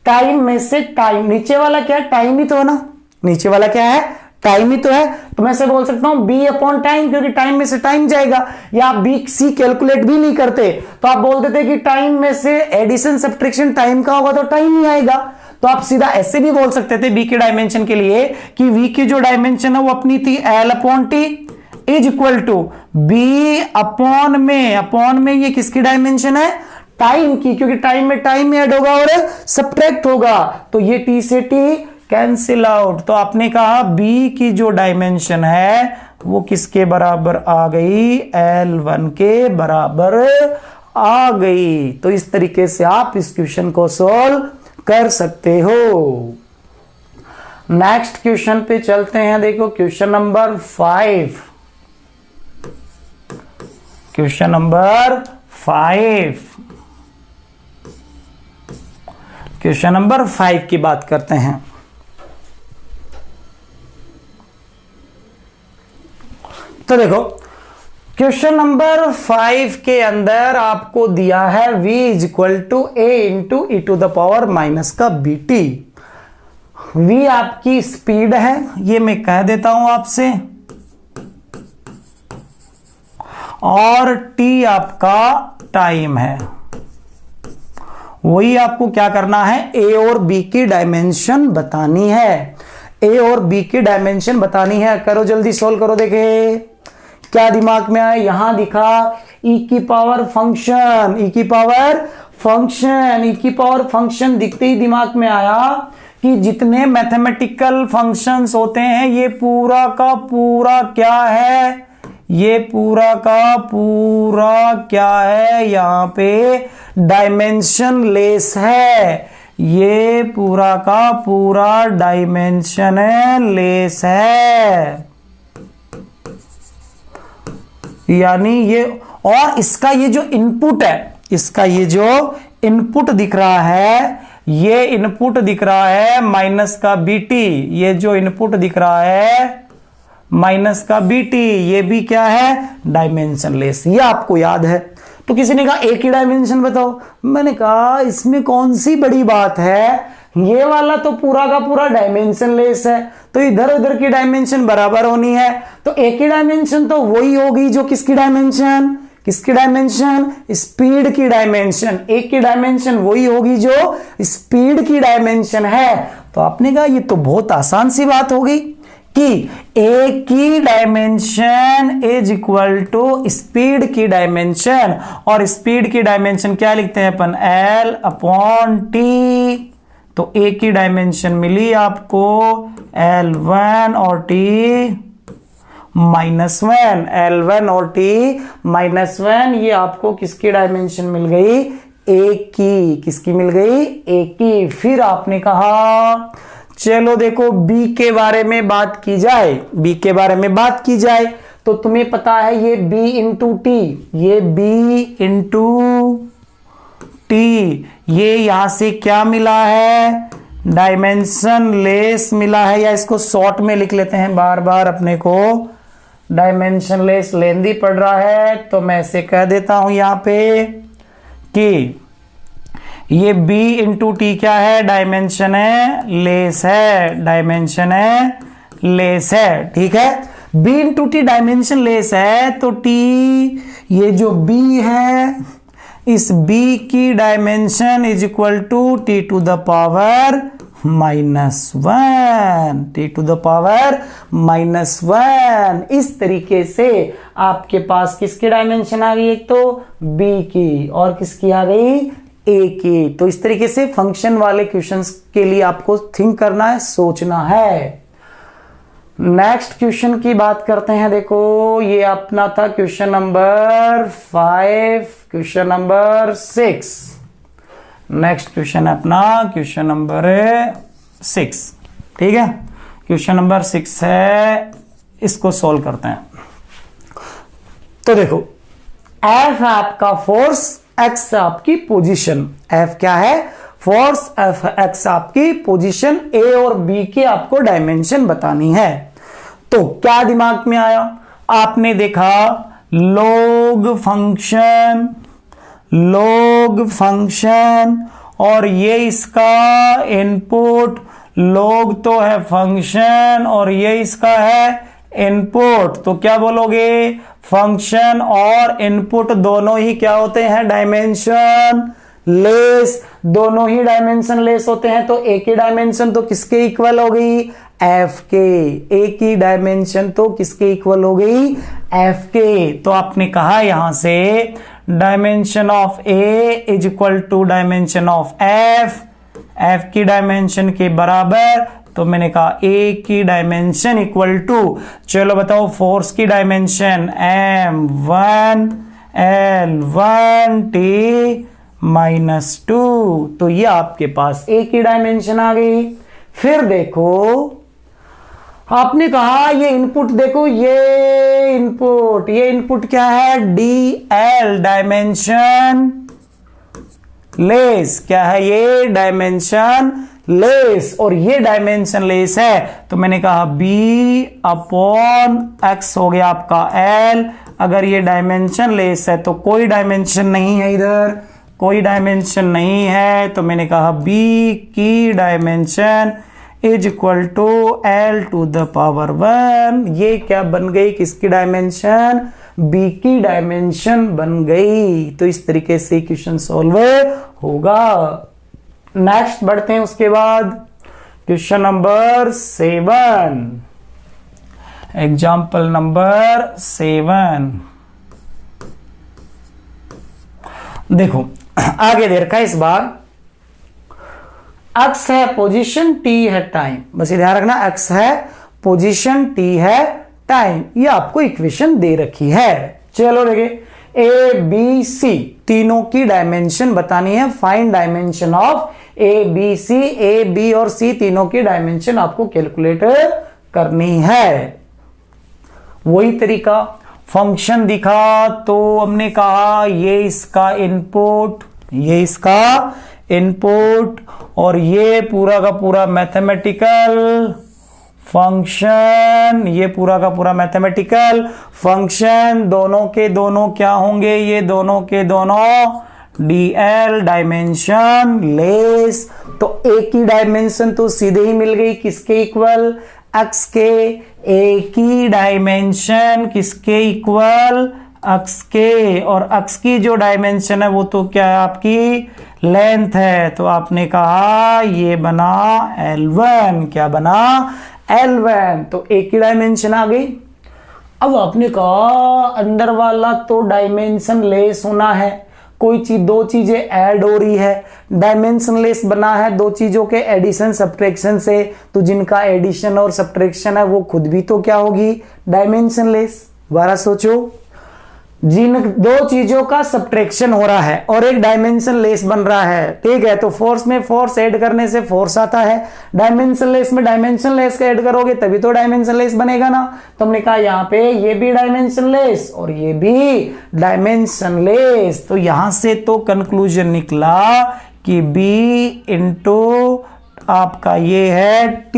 टाइम में से टाइम, नीचे वाला क्या है, टाइम ही तो है ना, नीचे वाला क्या है, टाइम ही तो है। तो मैं ऐसे बोल सकता हूं बी अपॉन टाइम, क्योंकि टाइम में से टाइम जाएगा। या आप बी सी कैलकुलेट भी नहीं करते तो आप बोल देते कि टाइम में से एडिशन सब्ट्रैक्शन टाइम का होगा तो टाइम ही आएगा। तो आप सीधा ऐसे भी बोल सकते थे बी के डायमेंशन के लिए कि वी की जो डायमेंशन है वो अपनी थी L upon T is equal to B upon में ये किसकी डायमेंशन है, टाइम की, क्योंकि टाइम में टाइम ऐड होगा और सब्ट्रैक्ट होगा, तो ये टी से टी कैंसिल आउट। तो आपने कहा बी की जो डायमेंशन है वो किसके बराबर आ गई, L1 के बराबर आ गई। तो इस तरीके से आप इस क्वेश्चन को सॉल्व कर सकते हो। नेक्स्ट क्वेश्चन पे चलते हैं। देखो question number 5, question number 5, question number 5 की बात करते हैं। तो देखो क्वेश्चन नंबर 5 के अंदर आपको दिया है v is equal to A into E to the power minus का बी टी। v आपकी स्पीड है, ये मैं कह देता हूं आपसे, और t आपका टाइम है। वही आपको क्या करना है, a और b की डायमेंशन बतानी है, a और b की डायमेंशन बतानी है। करो जल्दी सोल्व करो। देखे क्या दिमाग में आया, यहां दिखा e की पावर फंक्शन, e की पावर फंक्शन, e की पावर फंक्शन दिखते ही दिमाग में आया कि जितने मैथमेटिकल फंक्शंस होते हैं ये पूरा का पूरा क्या है, ये पूरा का पूरा क्या है, यहां पे डायमेंशन लेस है, ये पूरा का पूरा डायमेंशन लेस है। यानी ये, और इसका ये जो इनपुट है, इसका ये जो इनपुट दिख रहा है, ये इनपुट दिख रहा है माइनस का बीटी, ये जो इनपुट दिख रहा है माइनस का बीटी, ये भी क्या है, डायमेंशन लेस। ये आपको याद है। तो किसी ने कहा एक ही डायमेंशन बताओ, मैंने कहा इसमें कौन सी बड़ी बात है, ये वाला तो पूरा का पूरा डायमेंशन लेस है, तो इधर उधर की डायमेंशन बराबर होनी है। तो एक ही डायमेंशन तो वही होगी जो किसकी डायमेंशन, किसकी डायमेंशन, स्पीड की डायमेंशन। एक की डायमेंशन वही होगी जो स्पीड की डायमेंशन है। तो आपने कहा ये तो बहुत आसान सी बात होगी कि ए की dimension is equal to speed की डायमेंशन, और स्पीड की डायमेंशन क्या लिखते हैं अपन, एल अपॉन टी। तो ए की डायमेंशन मिली आपको L1 और T -1, L1 और T -1, ये आपको किसकी डायमेंशन मिल गई, ए की। किसकी मिल गई, ए की। फिर आपने कहा चलो देखो बी के बारे में बात की जाए, बी के बारे में बात की जाए तो तुम्हें पता है ये b इंटू टी, ये b इंटू टी, ये यहां से क्या मिला है, डायमेंशन लेस मिला है। या इसको शॉर्ट में लिख लेते हैं, बार बार अपने को डायमेंशन लेस लेंदी पड़ रहा है, तो मैं इसे कह देता हूं यहां पे कि ये b इंटू टी क्या है, डायमेंशन है लेस है, डायमेंशन है लेस है। ठीक है, b into T dimension less है, तो t ये जो b है, इस b की dimension is equal to T to the power -1, T to the power -1। इस तरीके से आपके पास किसकी डायमेंशन आ गई, एक तो b की और किसकी आ गई, ए की। तो इस तरीके से फंक्शन वाले क्वेश्चंस के लिए आपको थिंक करना है, सोचना है। नेक्स्ट क्वेश्चन की बात करते हैं। देखो ये अपना था question number 5, question number 6। Next question अपना क्वेश्चन नंबर 6। ठीक है, क्वेश्चन नंबर 6 है, इसको सॉल्व करते हैं। तो देखो एफ है आपका फोर्स, एक्स आपकी पोजीशन। एफ क्या है, फोर्स, एफ एक्स आपकी पोजीशन, ए और बी के आपको डायमेंशन बतानी है। तो क्या दिमाग में आया, आपने देखा लॉग फंक्शन और ये इसका इनपुट, लॉग तो है फंक्शन और ये इसका है इनपुट। तो क्या बोलोगे, फंक्शन और इनपुट दोनों ही क्या होते हैं, डायमेंशन लेस, दोनों ही डायमेंशन लेस होते हैं। तो ए की डायमेंशन तो किसके इक्वल हो गई, एफ के। ए की डायमेंशन तो किसके इक्वल हो गई, एफ के। तो आपने कहा यहां से dimension of A is equal to dimension of F, F की डायमेंशन के बराबर। तो मैंने कहा ए की डायमेंशन इक्वल टू, चलो बताओ फोर्स की डायमेंशन M1 L1 T -2। तो ये आपके पास ए की डायमेंशन आ गई। फिर देखो आपने कहा ये इनपुट देखो, ये इनपुट क्या है, DL डायमेंशन लेस। क्या है ये, डायमेंशन लेस, और ये डायमेंशन लेस है। तो मैंने कहा B/X हो गया आपका L। अगर ये डायमेंशन लेस है तो कोई डायमेंशन नहीं है, इधर कोई डायमेंशन नहीं है। तो मैंने कहा B की dimension is equal to L⁻⁻1। ये क्या बन गई, किसकी डायमेंशन, B की डायमेंशन बन गई। तो इस तरीके से क्वेश्चन सॉल्व होगा। नेक्स्ट बढ़ते हैं, उसके बाद क्वेश्चन नंबर 7, एग्जाम्पल नंबर 7। देखो आगे दे रखा है इस बार, एक्स है पोजीशन, टी है टाइम। बस ये ध्यान रखना, एक्स है पोजीशन, टी है टाइम। ये आपको इक्वेशन दे रखी है। चलो देखिए, ए बी सी तीनों की डायमेंशन बतानी है। Find dimension of A B C. A B और सी तीनों की डायमेंशन आपको कैलकुलेट करनी है। वही तरीका, फंक्शन दिखा तो हमने कहा ये इसका इनपुट, ये इसका इनपुट, और ये पूरा का पूरा मैथमेटिकल फंक्शन, ये पूरा का पूरा मैथमेटिकल फंक्शन। दोनों के दोनों क्या होंगे, ये दोनों के दोनों DL डायमेंशन लेस। तो ए की डायमेंशन तो सीधे ही मिल गई, किसके इक्वल, एक्स के। ए की डायमेंशन किसके इक्वल, एक्स के। और एक्स की जो डायमेंशन है वो तो क्या है, आपकी लेंथ है। तो आपने कहा ये बना L1। क्या बना, L1। तो ए की डायमेंशन आ गई। अब आपने कहा अंदर वाला तो डायमेंशन लेस होना है, कोई चीज, दो चीजें ऐड हो रही है, डायमेंशन लेस बना है दो चीजों के एडिशन सब्ट्रैक्शन से। तो जिनका एडिशन और सब्ट्रैक्शन है वो खुद भी तो क्या होगी, डायमेंशन लेस। दोबारा सोचो, जिन दो चीजों का सब्ट्रैक्शन हो रहा है और एक डायमेंशन लेस बन रहा है, ठीक है। तो फोर्स में फोर्स ऐड करने से फोर्स आता है, डायमेंशन लेस में डायमेंशन लेस का ऐड करोगे तभी तो डायमेंशन लेस बनेगा ना। तो हमने कहा यहाँ पे ये भी डायमेंशन लेस और ये भी डायमेंशन लेस। तो यहां से तो कंक्लूजन निकला कि B इंटू आपका ये है T,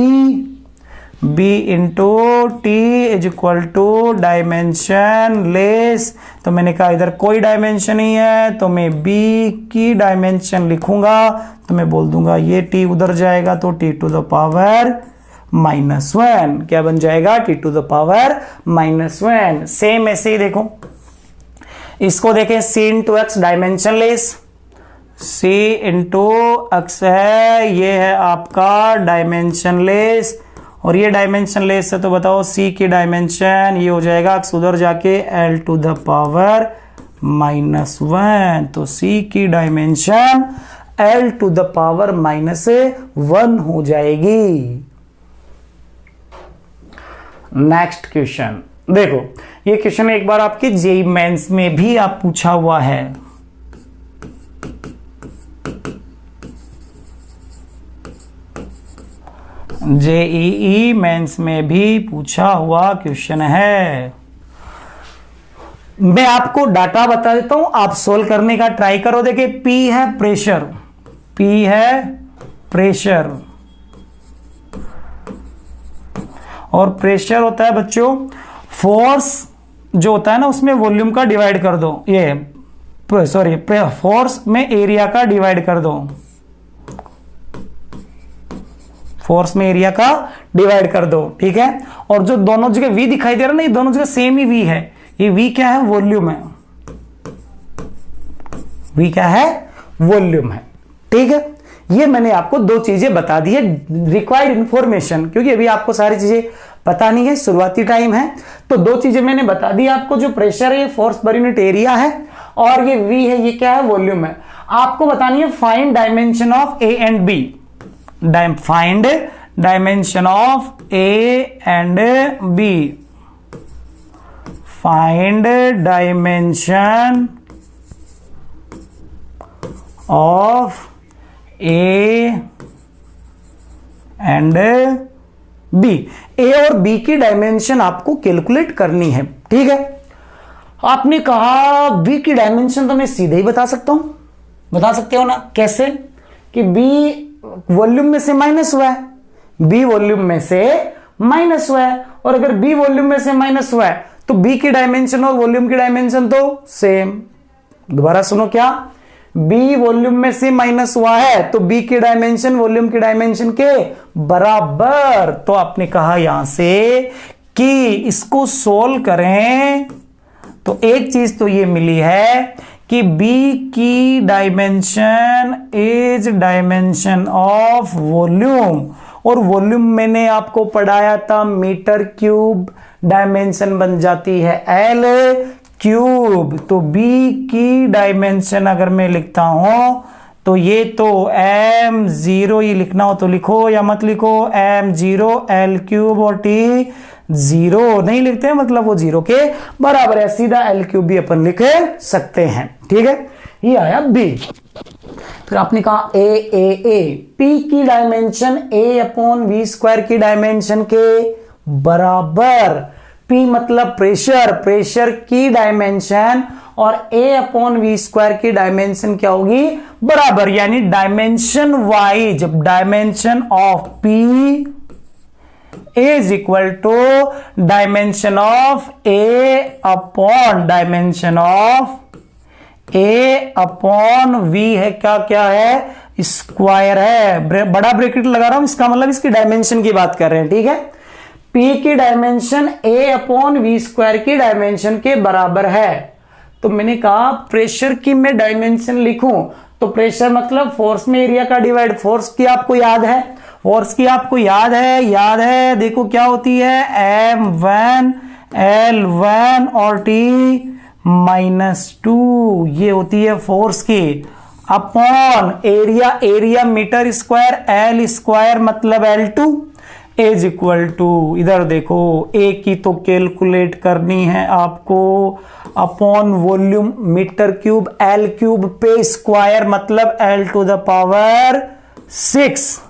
B into T is equal to dimensionless. तो मैंने कहा इधर कोई डायमेंशन नहीं है तो मैं B की डायमेंशन लिखूंगा। तो मैं बोल दूंगा ये T उधर जाएगा तो T⁻⁻1। क्या बन जाएगा, T⁻⁻1। सेम ऐसे ही देखो, इसको देखें, C into x dimension less, C into x है, ये है आपका डायमेंशन लेस, और ये डायमेंशन लेस है। तो बताओ C की डायमेंशन ये हो जाएगा x उधर जाके L⁻⁻1। तो C की डायमेंशन L⁻⁻1 हो जाएगी। नेक्स्ट क्वेश्चन देखो, ये क्वेश्चन एक बार आपके जेईई मेंस में भी आप पूछा हुआ है। जेईई मेंस में भी पूछा हुआ क्वेश्चन है। मैं आपको डाटा बता देता हूं, आप सोल्व करने का ट्राई करो। देखिए P है प्रेशर, P है प्रेशर, और प्रेशर होता है बच्चों फोर्स जो होता है ना, उसमें वॉल्यूम का डिवाइड कर दो, ये सॉरी फोर्स में एरिया का डिवाइड कर दो, फोर्स में एरिया का डिवाइड कर दो, ठीक है। और जो दोनों जगह v दिखाई दे रहा है ना, ये दोनों जगह सेम ही v है। ये v क्या है? वॉल्यूम है। v क्या है? वॉल्यूम है, ठीक है। ये मैंने आपको दो चीजें बता दी है, रिक्वायर्ड इंफॉर्मेशन, क्योंकि अभी आपको सारी चीजें पता नहीं है, शुरुआती टाइम है। तो दो चीजें मैंने बता दी आपको, जो प्रेशर है ये फोर्स पर यूनिट एरिया है, और ये v है ये क्या है? वॉल्यूम है। आपको बतानी है find dimension of A and B. Find dimension of A and B. Find dimension of A and B. A और बी की डायमेंशन आपको कैलकुलेट करनी है, ठीक है। आपने कहा बी की डायमेंशन तो मैं सीधे ही बता सकता हूं, बता सकते हो ना? कैसे? कि बी वॉल्यूम में से माइनस हुआ है, बी वॉल्यूम में से माइनस हुआ है, और अगर बी वॉल्यूम में से माइनस हुआ है तो बी की डायमेंशन और वॉल्यूम की डायमेंशन तो सेम। दोबारा सुनो, क्या? बी वॉल्यूम में से माइनस हुआ है तो बी की डायमेंशन वॉल्यूम की डायमेंशन के बराबर। तो आपने कहा यहां से कि इसको सोल्व करें तो एक चीज तो ये मिली है कि b की dimension is dimension of volume, और वॉल्यूम मैंने आपको पढ़ाया था मीटर क्यूब, डायमेंशन बन जाती है L क्यूब। तो b की डायमेंशन अगर मैं लिखता हूं तो ये तो m0, ये लिखना हो तो लिखो या मत लिखो, m0 L क्यूब और t 0 नहीं लिखते हैं, मतलब वो 0 के बराबर है। सीधा L क्यूब भी अपन लिख सकते हैं, ठीक है। ये आया B। फिर आपने कहा ए P की dimension A upon V square की डायमेंशन के बराबर। P मतलब प्रेशर, प्रेशर की डायमेंशन और A अपॉन V स्क्वायर की डायमेंशन क्या होगी? बराबर। यानी dimension wise dimension of P is equal to dimension of A upon dimension of A upon V है, क्या क्या है? स्क्वायर है। बड़ा ब्रैकेट लगा रहा हूं, इसका मतलब इसकी डायमेंशन की बात कर रहे हैं, ठीक है। P की dimension A upon V square की डायमेंशन के बराबर है। तो मैंने कहा प्रेशर की मैं डायमेंशन लिखूं तो प्रेशर मतलब फोर्स में एरिया का डिवाइड। फोर्स की आपको याद है, फोर्स की आपको याद है, देखो क्या होती है? M1 L1 और T -2, ये होती है फोर्स की, upon area, area metre square, L square मतलब L2 इज इक्वल टू, इधर देखो A की तो कैलकुलेट करनी है आपको, upon volume metre cube L cube पे स्क्वायर मतलब L to the power 6।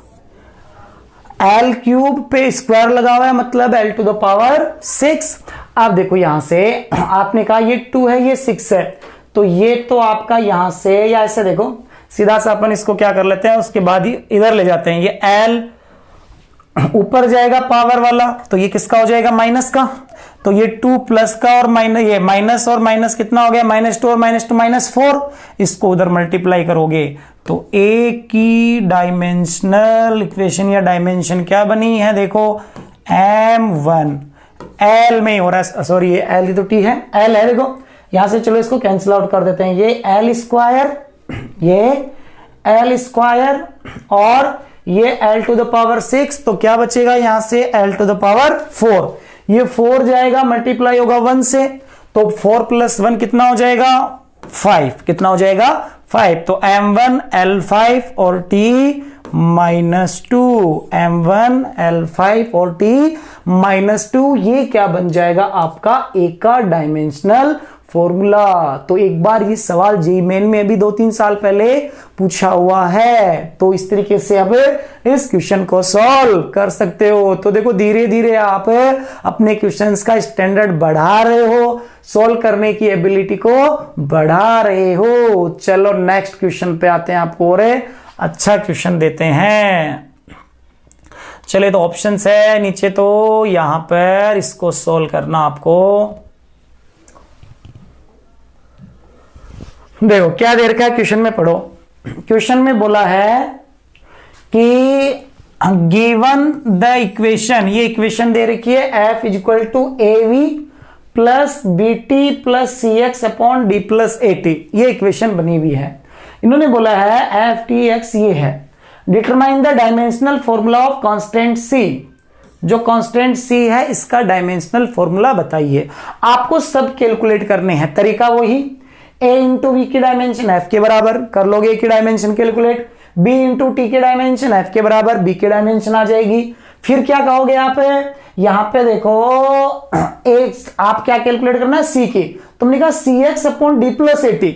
L cube पे स्क्वायर लगा हुआ है मतलब L टू द पावर 6। अब देखो यहां से आपने कहा ये 2 है ये 6 है, तो ये तो आपका यहां से, या ऐसे देखो सीधा सा अपन इसको क्या कर लेते हैं, उसके बाद ही इधर ले जाते हैं। ये L ऊपर जाएगा पावर वाला, तो ये किसका हो जाएगा? माइनस का। तो ये 2 प्लस का और माइनस, ये माइनस और माइनस कितना हो गया? -2 और -2 -4। इसको उधर मल्टीप्लाई करोगे तो A की डायमेंशनल इक्वेशन या डायमेंशन क्या बनी है? देखो M1 L में हो रहा है, सॉरी ये L तो T है, L है, देखो यहां से। चलो इसको कैंसिल आउट कर देते हैं। ये L स्क्वायर, ये L स्क्वायर और ये L टू द पावर 6, तो क्या बचेगा यहां से? L to the power 4। ये 4 जाएगा, मल्टीप्लाई होगा 1 से, तो 4 + 1 कितना हो जाएगा? 5। कितना हो जाएगा? 5। तो M1 L5 और T -2, M1 L5 और T -2, ये क्या बन जाएगा? आपका A का डायमेंशनल फॉर्मूला। तो एक बार ये सवाल जेईई मेन में अभी 2-3 साल पहले पूछा हुआ है, तो इस तरीके से अब इस क्वेश्चन को सॉल्व कर सकते हो। तो देखो धीरे धीरे आप अपने क्वेश्चंस का स्टैंडर्ड बढ़ा रहे हो, सॉल्व करने की एबिलिटी को बढ़ा रहे हो। चलो नेक्स्ट क्वेश्चन पे आते हैं, आपको और अच्छा क्वेश्चन देते हैं। चले तो ऑप्शंस है नीचे, तो यहां पर इसको सॉल्व करना आपको। देखो क्या दे रखा है क्वेश्चन में, पढ़ो। क्वेश्चन में बोला है कि गिवन द इक्वेशन, ये इक्वेशन दे रखी है f equal to AV plus BT plus CX upon D plus AT, ये इक्वेशन बनी हुई है। इन्होंने बोला है FTX ये है। Determine the dimensional formula of constant C, जो कांस्टेंट C है इसका डायमेंशनल फॉर्मूला बताइए। आपको सब कैलकुलेट करने हैं, तरीका वही, A इंटू V की डायमेंशन F के बराबर कर लोगे, A की dimension calculate, B into T की डायमेंशन F के बराबर B की डायमेंशन आ जाएगी। फिर क्या कहोगे आप, यहां पे देखो एक आप क्या कैलकुलेट करना है C की, तुमने कहा CX upon D plus AT,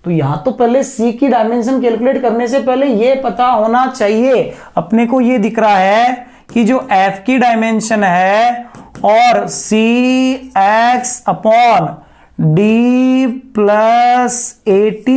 तो यहां तो पहले C की डायमेंशन कैलकुलेट करने से पहले ये पता होना चाहिए अपने को, ये दिख रहा है कि जो F की डायमेंशन है और CX upon D plus AT,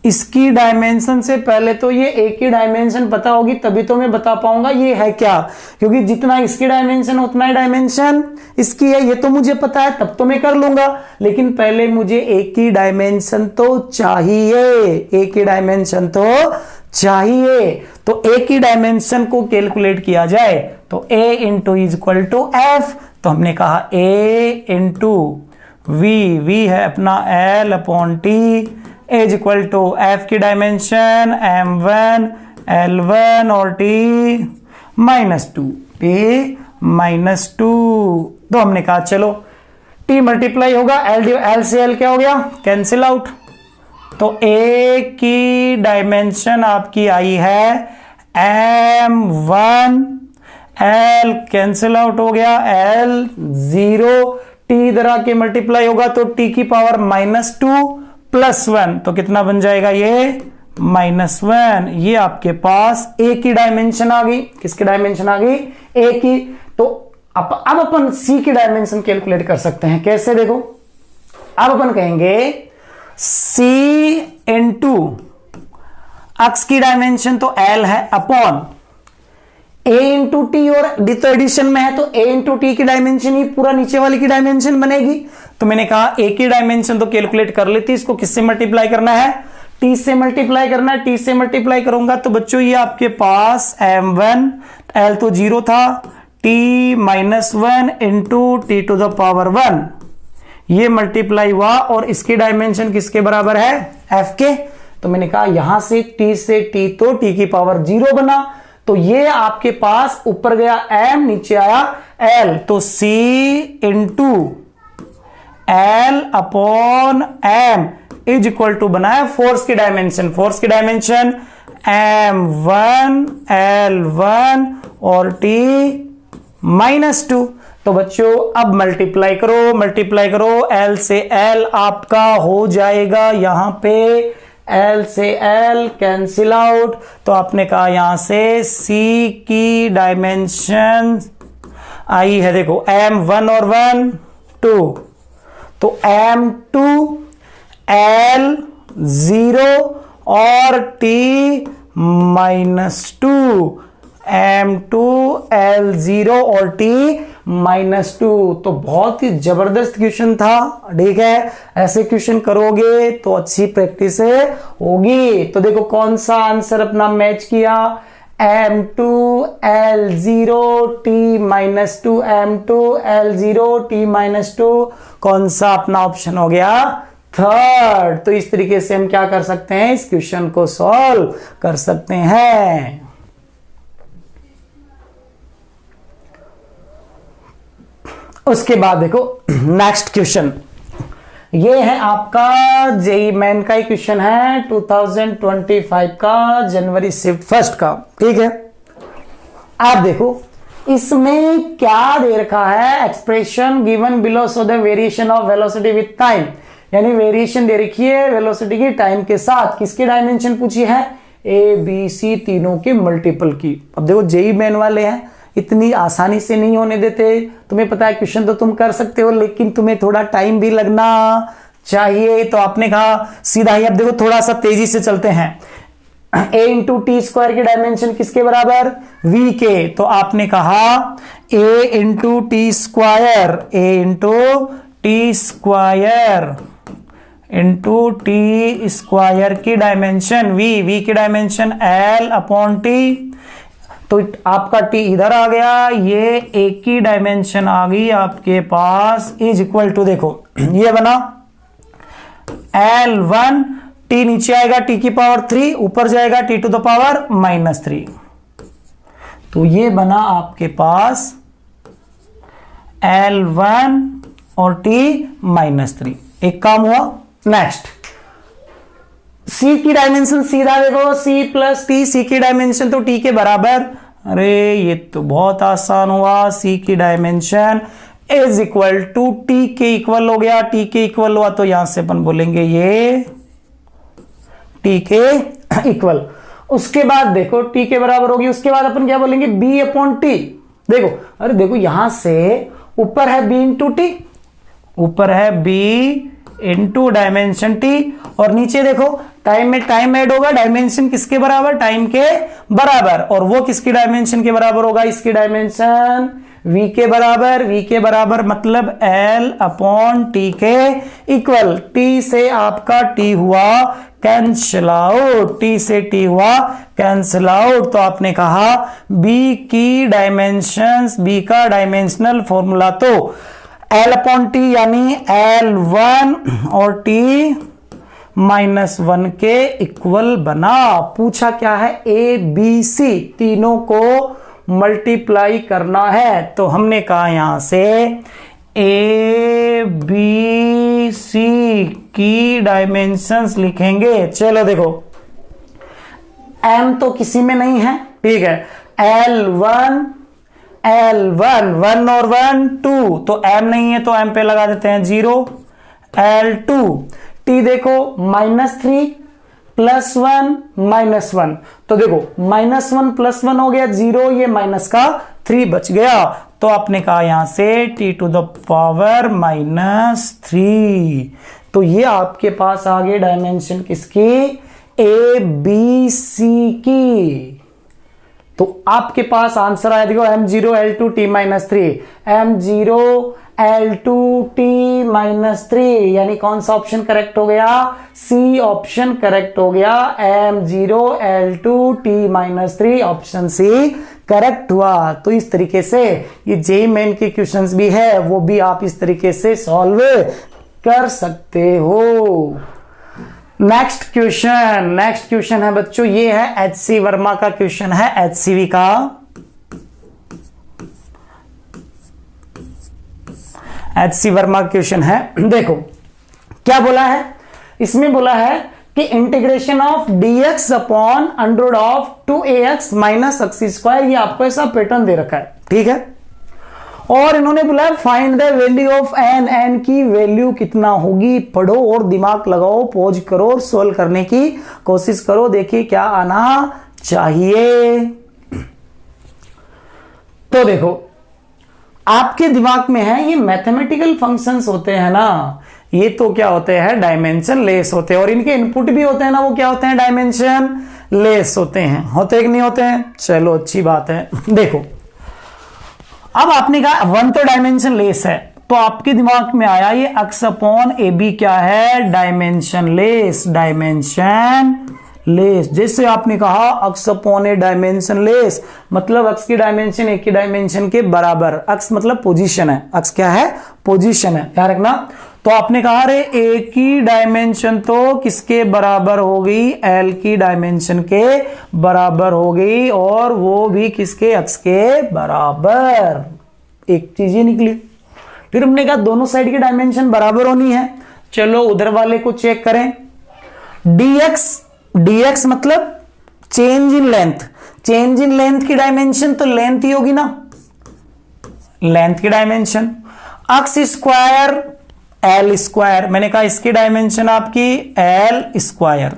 इसकी डायमेंशन से पहले तो ये A की डायमेंशन पता होगी, तभी तो मैं बता पाऊंगा ये है क्या, क्योंकि जितना इसकी डायमेंशन उतना ही डायमेंशन इसकी है, ये तो मुझे पता है, तब तो मैं कर लूंगा। लेकिन पहले मुझे A की डायमेंशन तो चाहिए, A की डायमेंशन तो चाहिए। तो A की डायमेंशन को कैलकुलेट किया जाए तो A into is equal to F, तो हमने कहा A इंटू V है अपना L upon T is equal to F की डायमेंशन M1 L1 और T माइनस टू, तो हमने कहा चलो T मल्टीप्लाई होगा, L से L क्या हो गया, कैंसिल आउट, तो A की डायमेंशन आपकी आई है M1, L कैंसिल आउट हो गया, L0, T इधर आके मल्टीप्लाई होगा तो T की पावर -2 प्लस 1, तो कितना बन जाएगा ये -1। ये आपके पास A की डायमेंशन आ गई, किसकी डायमेंशन आ गई, A की। तो अब अपन C की डायमेंशन कैलकुलेट कर सकते हैं, कैसे देखो, अब अपन कहेंगे C इंटू अक्स की डायमेंशन तो L है अपॉन A इंटू टी, और डी तो एडिशन में है तो A इंटू टी की डायमेंशन ही पूरा नीचे वाली की डायमेंशन बनेगी। तो मैंने कहा A की डायमेंशन तो कैलकुलेट कर लेती, इसको किससे मल्टीप्लाई करना है, T से मल्टीप्लाई करना है। T से मल्टीप्लाई करूंगा तो बच्चों ये आपके पास M1, L तो 0 था, T -1 into T to the power 1, ये मल्टीप्लाई हुआ और इसकी डायमेंशन किसके बराबर है, F के। तो मैंने कहा यहां से T तो T की पावर 0 बना, तो ये आपके पास ऊपर गया M, नीचे आया L, तो C into L upon M is equal to बनाया फोर्स की डायमेंशन, फोर्स की डायमेंशन M1 L1 और T -2। तो बच्चों अब मल्टीप्लाई करो, L से L आपका हो जाएगा यहां पे, L से L कैंसिल आउट, तो आपने कहा यहां से C की डायमेंशन आई है, देखो M1 और 1 2, तो M2 L0 और T -2, M2 L0 और T -2। तो बहुत ही जबरदस्त क्वेश्चन था, ठीक है, ऐसे क्वेश्चन करोगे तो अच्छी प्रैक्टिस होगी। तो देखो कौन सा आंसर अपना मैच किया, M2 L0 T -2, M2 L0 T -2, कौन सा अपना ऑप्शन हो गया, थर्ड। तो इस तरीके से हम क्या कर सकते हैं, इस क्वेश्चन को सॉल्व कर सकते हैं। उसके बाद देखो नेक्स्ट क्वेश्चन, ये है आपका जेई मेन का ही क्वेश्चन है 2025 का, जनवरी शिफ्ट फर्स्ट का, ठीक है। आप देखो इसमें क्या दे रखा है, expression given below so the variation of velocity with time, यानी वेरिएशन दे रखी है वेलोसिटी की टाइम के साथ, किसकी डायमेंशन पूछी है, ए बी सी तीनों के मल्टीपल की। अब देखो जेई मेन वाले हैं, इतनी आसानी से नहीं होने देते, तुम्हें पता है क्वेश्चन तो तुम कर सकते हो, लेकिन तुम्हें थोड़ा टाइम भी लगना चाहिए। तो आपने कहा सीधा ही, अब देखो थोड़ा सा तेजी से चलते हैं, a इंटू टी स्क्वायर की डायमेंशन किसके बराबर, v के। तो आपने कहा a into T square, a into T square into T square की डायमेंशन वी की डायमेंशन एल अपॉन टी। तो आपका टी इधर आ गया, ये एक की डायमेंशन आ गई आपके पास, इज इक्वल टू, देखो ये बना L1, टी नीचे आएगा टी की पावर 3, ऊपर जाएगा टी टू द पावर -3। तो ये बना आपके पास L1 और t -3। एक काम हुआ। नेक्स्ट c की डायमेंशन सीधा देखो, c प्लस टी, c की डायमेंशन तो t के बराबर। अरे ये तो बहुत आसान हुआ, c की dimension is equal to T के इक्वल हो गया, टी के इक्वल हुआ तो यहां से अपन बोलेंगे ये टी के इक्वल। उसके बाद देखो टी के बराबर होगी, उसके बाद अपन क्या बोलेंगे b अपॉन टी। देखो, अरे देखो यहां से ऊपर है b इंटू टी, ऊपर है b इंटू डायमेंशन टी, और नीचे देखो टाइम में टाइम ऐड होगा, डायमेंशन किसके बराबर, टाइम के बराबर, और वो किसकी डायमेंशन के बराबर होगा, इसकी डायमेंशन v के बराबर। v के बराबर मतलब l अपॉन टी के इक्वल। t से आपका t हुआ कैंसिल आउट, t से t हुआ कैंसिल आउट। तो आपने कहा b की डायमेंशंस, b का डायमेंशनल फॉर्मूला तो l अपॉन टी यानी L1 और t -1 के इक्वल बना। पूछा क्या है, a b c तीनों को मल्टीप्लाई करना है, तो हमने कहा यहां से a b c की डायमेंशंस लिखेंगे। चलो देखो m तो किसी में नहीं है, ठीक है, L1 1 और 1 2, तो m नहीं है तो m पे लगा देते हैं 0। L2 t देखो -3 +1 -1, तो देखो -1 +1 हो गया 0, ये माइनस का 3 बच गया। तो आपने कहा यहां से t टू द पावर -3। तो ये आपके पास आ गई डायमेंशन किसकी, a b c की। तो आपके पास आंसर आया, देखो m0 L2 t -3, m0 L2 t -3, यानी कौन सा ऑप्शन करेक्ट हो गया, C ऑप्शन करेक्ट हो गया। m0 L2 t -3 option C correct हुआ। तो इस तरीके से ये जेईई मेन के क्वेश्चंस भी है, वो भी आप इस तरीके से सॉल्व कर सकते हो। नेक्स्ट क्वेश्चन है बच्चों, ये है HC वर्मा का क्वेश्चन है, HCV का। HC वर्मा क्वेश्चन है, देखो क्या बोला है इसमें, बोला है कि integration of dx upon under of 2ax minus x square, ये आपको ऐसा पैटर्न दे रखा है, ठीक है। और इन्होंने बोला find the value of n की वैल्यू कितना होगी। पढ़ो और दिमाग लगाओ, पॉज करो और सोल्व करने की कोशिश करो, देखिए क्या आना चाहिए। तो देखो आपके दिमाग में है, ये मैथमेटिकल फंक्शंस होते हैं ना, ये तो क्या होते हैं, डायमेंशन लेस होते हैं, और इनके इनपुट भी होते हैं ना, वो क्या होते हैं, डायमेंशन लेस होते हैं, होते कि नहीं होते हैं। चलो अच्छी बात है। देखो अब आपने कहा 1 तो डायमेंशन लेस है, तो आपके दिमाग में आया ये x अपॉन ए बी क्या है, डायमेंशन लेस, डायमेंशन लेस। जैसे आपने कहा x अपॉन ए डायमेंशन लेस, मतलब x की डायमेंशन a की डायमेंशन के बराबर, x मतलब पोजीशन है, x क्या है, पोजीशन है, ध्यान रखना। तो आपने कहा रे a की डायमेंशन तो किसके बराबर हो गई, l की डायमेंशन के बराबर हो गई, और वो भी किसके, x के बराबर। एक चीज ही निकली। फिर हमने कहा दोनों साइड की डायमेंशन बराबर होनी है। चलो उधर वाले को चेक करें, dx मतलब change in length, change in length की डायमेंशन तो लेंथ ही होगी ना, लेंथ की dimension. x square l square, मैंने कहा इसकी डायमेंशन आपकी l स्क्वायर,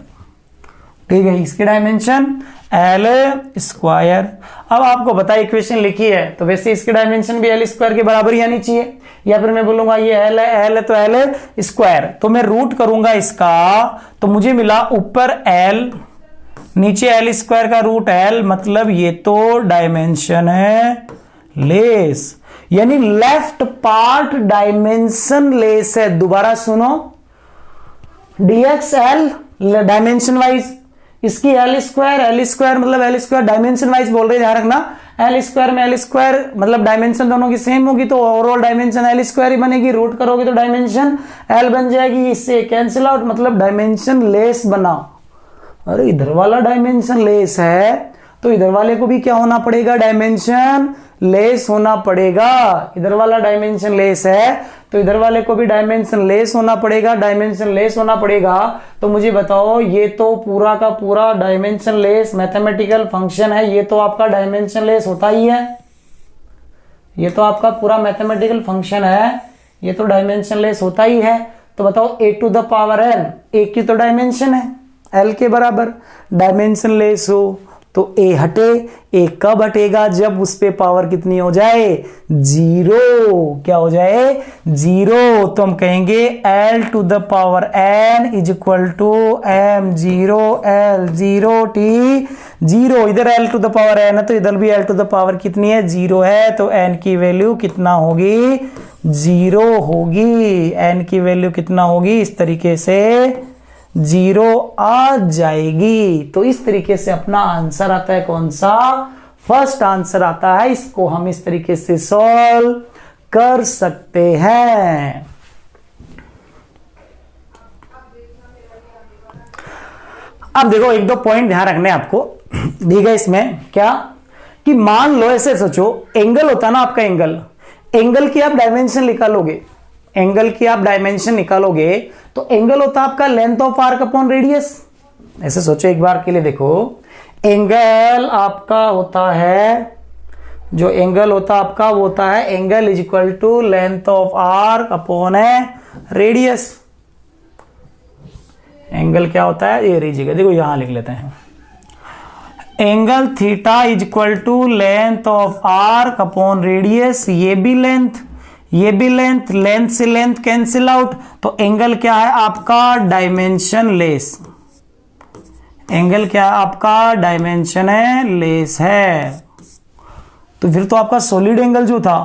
ठीक है, इसकी डायमेंशन l स्क्वायर। अब आपको पता इक्वेशन लिखी है, तो वैसे इसकी डायमेंशन भी l स्क्वायर के बराबर ही आनी चाहिए, या फिर मैं बोलूंगा ये l है तो l स्क्वायर, तो मैं रूट करूंगा इसका, तो मुझे मिला ऊपर l नीचे l स्क्वायर का रूट l, मतलब ये तो डायमेंशन है लेस, यानी लेफ्ट पार्ट डायमेंशन लेस है। दोबारा सुनो, dx l डायमेंशन वाइज, इसकी एल स्क्वायर मतलब एल स्क्वायर डायमेंशन वाइज बोल रहे, ध्यान रखना। एल स्क्वायर में एल स्क्वायर मतलब डायमेंशन दोनों की सेम होगी तो ओवरऑल डायमेंशन एल स्क्वायर ही बनेगी, रूट करोगे तो डायमेंशन एल बन जाएगी, इससे कैंसिल आउट मतलब डायमेंशन लेस बना। अरे इधर वाला डायमेंशन लेस है तो इधर वाले को भी क्या होना पड़ेगा, डायमेंशन लेस होना पड़ेगा। इधर वाला डायमेंशन लेस है तो इधर वाले को भी डायमेंशन लेस होना पड़ेगा, डायमेंशन लेस होना पड़ेगा। तो मुझे बताओ ये तो पूरा का पूरा डायमेंशन लेस मैथमेटिकल फंक्शन है, ये तो आपका डायमेंशन लेस होता ही है, ये तो आपका पूरा मैथमेटिकल फंक्शन है, ये तो डायमेंशन लेस होता ही है। तो बताओ a to the power n, एक की तो डायमेंशन है l के बराबर, डायमेंशन लेस हो तो a हटे, a कब हटेगा, जब उस पे पावर कितनी हो जाए, 0। क्या हो जाए, 0। तो हम कहेंगे l to the power n is equal to m0 l 0 t 0। इधर l to the power n है तो इधर भी l टू द पावर कितनी है, 0 है, तो n की वैल्यू कितना होगी, 0 होगी। n की वैल्यू कितना होगी, इस तरीके से 0 आ जाएगी। तो इस तरीके से अपना आंसर आता है कौन सा, फर्स्ट आंसर आता है। इसको हम इस तरीके से सॉल्व कर सकते हैं। अब देखो एक दो पॉइंट ध्यान रखने आपको दी गए इसमें, क्या कि मान लो ऐसे सोचो, एंगल होता ना आपका, एंगल की आप डायमेंशन निकालोगे, एंगल की आप डायमेंशन निकालोगे तो एंगल होता है आपका length of arc upon radius. ऐसे सोचो एक बार के लिए, देखो एंगल आपका होता है, जो एंगल होता आपका वो होता है angle is equal to length of arc upon radius. Angle क्या होता है, ये लीजिएगा, देखो यहां लिख लेते हैं, angle theta is equal to length of arc upon radius. ये भी लेंथ, ये भी लेंथ, लेंथ से लेंथ कैंसिल आउट, तो एंगल क्या है आपका, डायमेंशन लेस। एंगल क्या है आपका, डायमेंशन लेस है। तो फिर तो आपका सॉलिड एंगल जो था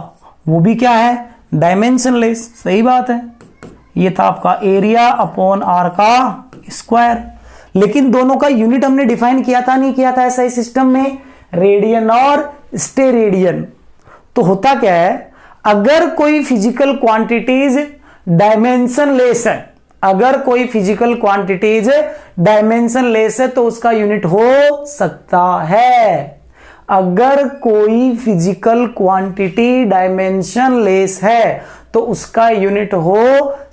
वो भी क्या है, डायमेंशन लेस। सही बात है, ये था आपका एरिया अपॉन आर का स्क्वायर। लेकिन दोनों का यूनिट हमने डिफाइन किया था, नहीं किया था ऐसा ही सिस्टम में, रेडियन और स्टेरेडियन। तो होता क्या है, अगर कोई फिजिकल क्वांटिटीज डायमेंशन लेस है, अगर कोई फिजिकल क्वांटिटीज डायमेंशन लेस है तो उसका यूनिट हो सकता है। अगर कोई फिजिकल क्वांटिटी डायमेंशन लेस है तो उसका यूनिट हो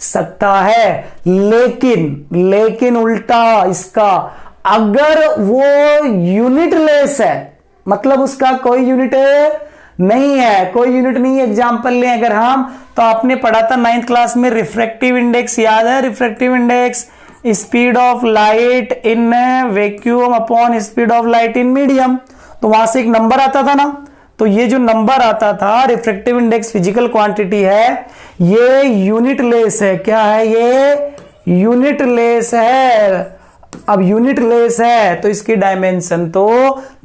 सकता है। लेकिन उल्टा इसका, अगर वो यूनिट लेस है मतलब उसका कोई यूनिट नहीं है, कोई यूनिट नहीं है। एग्जांपल लें अगर हम, तो आपने पढ़ा था 9th क्लास में रिफ्रैक्टिव इंडेक्स, याद है refractive index, speed of light in vacuum upon speed of light in medium. तो वहां से एक नंबर आता था ना, तो ये जो नंबर आता था रिफ्रैक्टिव इंडेक्स फिजिकल क्वांटिटी है, ये यूनिट लेस है। क्या है, ये यूनिट लेस है। अब यूनिट लेस है तो इसकी डायमेंशन तो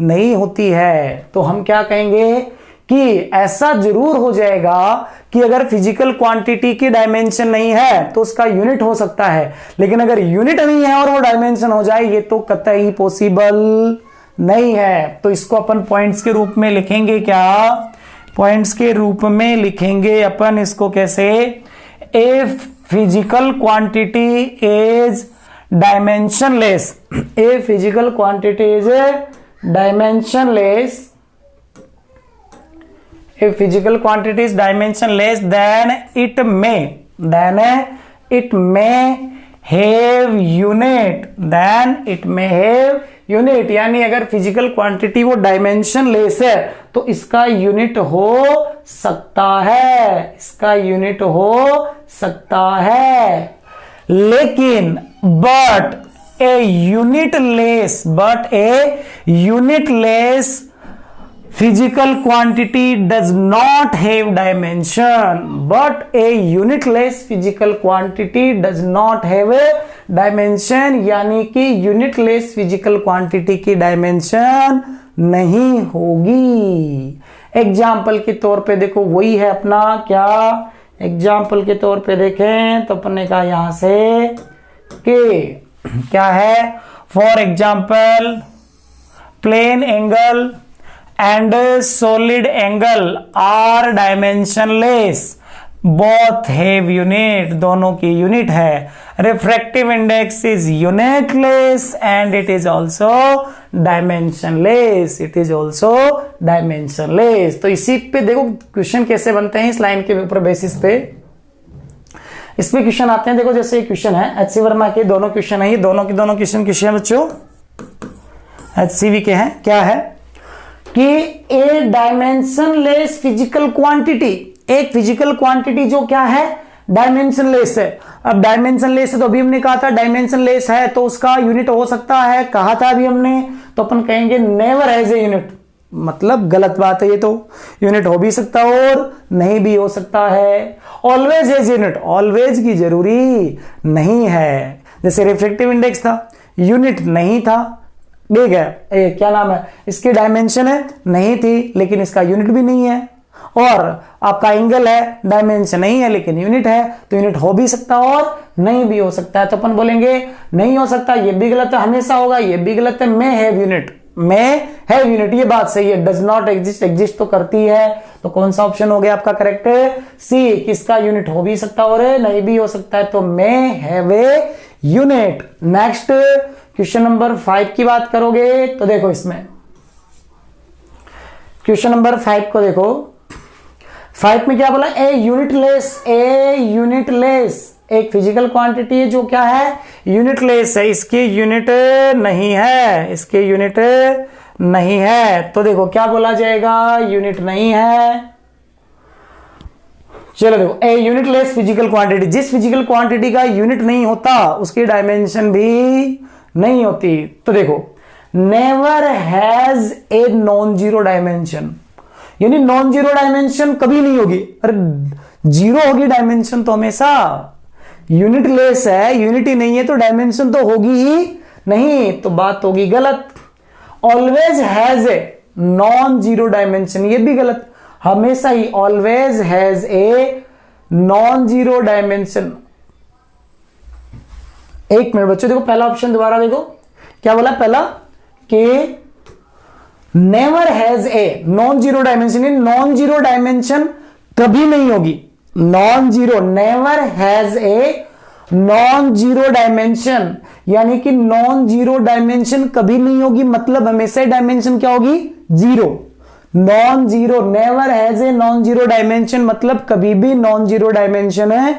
नहीं होती है। तो हम क्या कहेंगे कि ऐसा जरूर हो जाएगा कि अगर फिजिकल क्वांटिटी की डायमेंशन नहीं है तो उसका यूनिट हो सकता है, लेकिन अगर यूनिट नहीं है और वो डायमेंशन हो जाए, ये तो कतई पॉसिबल नहीं है। तो इसको अपन पॉइंट्स के रूप में लिखेंगे, क्या पॉइंट्स के रूप में लिखेंगे अपन इसको कैसे, a physical quantity is dimensionless, a physical quantity is dimensionless, if physical quantity is dimensionless then it may have unit, then it may have unit। यानी अगर फिजिकल क्वांटिटी वो डायमेंशनलेस है तो इसका यूनिट हो सकता है, इसका यूनिट हो सकता है। लेकिन but a unitless physical quantity does not have dimension, but a unitless physical quantity does not have a dimension। यानी कि unitless physical quantity की dimension नहीं होगी। एग्जाम्पल के तौर पे देखो, वही है अपना क्या, एग्जाम्पल के तौर पे देखें तो अपन ने कहा यहां से कि क्या है, for example plane angle and solid angle are dimensionless, both have unit, दोनों की यूनिट है। Refractive index is unitless and it is also dimensionless, it is also dimensionless. तो इसी पे देखो क्वेश्चन कैसे बनते हैं इस लाइन के ऊपर बेसिस पे, इस पे क्वेश्चन आते हैं। देखो जैसे क्वेश्चन है एच सी वर्मा के, दोनों क्वेश्चन है ये, दोनों क्वेश्चन किसके हैं बच्चों, HCV के हैं। क्या है कि ए डायमेंशनलेस फिजिकल क्वांटिटी, एक फिजिकल क्वांटिटी जो क्या है, डायमेंशनलेस है। अब डायमेंशनलेस है तो अभी हमने कहा था डायमेंशनलेस है तो उसका यूनिट हो सकता है, कहा था अभी हमने, तो अपन कहेंगे नेवर एज ए यूनिट, मतलब गलत बात है ये, तो यूनिट हो भी सकता और नहीं भी हो सकता है। ऑलवेज एज यूनिट, ऑलवेज की जरूरी नहीं है। जैसे रिफ्रैक्टिव इंडेक्स था, यूनिट नहीं था, ठीक है, क्या नाम है, इसकी डायमेंशन है नहीं थी लेकिन इसका यूनिट भी नहीं है। और आपका एंगल है, डायमेंशन नहीं है लेकिन यूनिट है, तो यूनिट हो भी सकता और नहीं भी हो सकता है। तो अपन बोलेंगे नहीं हो सकता, ये भी गलत है, हमेशा होगा, ये भी गलत है, may have unit, may have unit ये बात सही है। डज नॉट एग्जिस्ट, एग्जिस्ट तो करती है, तो कौन सा ऑप्शन हो गया आपका करेक्ट, सी, किसका यूनिट हो भी सकता और नहीं भी हो सकता है, तो may have a unit. Next question number 5 की बात करोगे तो देखो इसमें क्वेश्चन नंबर 5 को देखो, 5 में क्या बोला, ए यूनिटलेस, ए यूनिटलेस एक फिजिकल क्वांटिटी है जो क्या है, यूनिटलेस है, इसकी यूनिट नहीं है, इसके यूनिट नहीं है। तो देखो क्या बोला जाएगा, यूनिट नहीं है। चलो देखो, ए यूनिटलेस फिजिकल क्वांटिटी, जिस फिजिकल क्वांटिटी का यूनिट नहीं होता उसकी डायमेंशन भी नहीं होती। तो देखो never has a non zero dimension, यानी नॉन जीरो डायमेंशन कभी नहीं होगी, अरे जीरो होगी डायमेंशन तो हमेशा। यूनिटलेस है, यूनिटी नहीं है तो डायमेंशन तो होगी ही नहीं, तो बात होगी गलत। Always has a non zero dimension, ये भी गलत, हमेशा ही always has a non zero dimension. एक मिनट बच्चों, देखो पहला ऑप्शन दोबारा देखो, क्या बोला पहला, कि never has a non zero dimension, non zero dimension कभी नहीं होगी, non zero, never has a non zero dimension, यानी कि नॉन जीरो डायमेंशन कभी नहीं होगी, मतलब हमेशा डायमेंशन क्या होगी, zero. Non zero, never has a non zero dimension मतलब कभी भी नॉन जीरो डायमेंशन है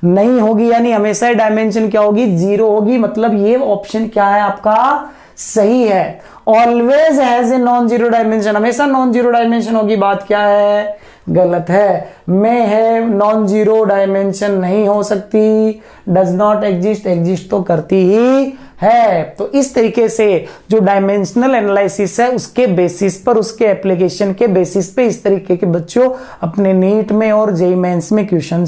नहीं होगी, यानी हमेशा डायमेंशन क्या होगी, जीरो होगी, मतलब ये ऑप्शन क्या है आपका सही है। Always has a non zero dimension, हमेशा नॉन जीरो डायमेंशन होगी, बात क्या है, गलत है। May have non zero dimension नहीं हो सकती, डज नॉट एग्जिस्ट, एग्जिस्ट तो करती ही है। तो इस तरीके से जो डायमेंशनल एनालिसिस है उसके बेसिस पर, उसके एप्लीकेशन के बेसिस पे इस तरीके के बच्चों अपने नीट में और जेईई मेंस में क्वेश्चन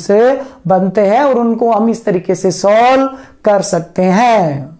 बनते हैं और उनको हम इस तरीके से सॉल्व कर सकते हैं।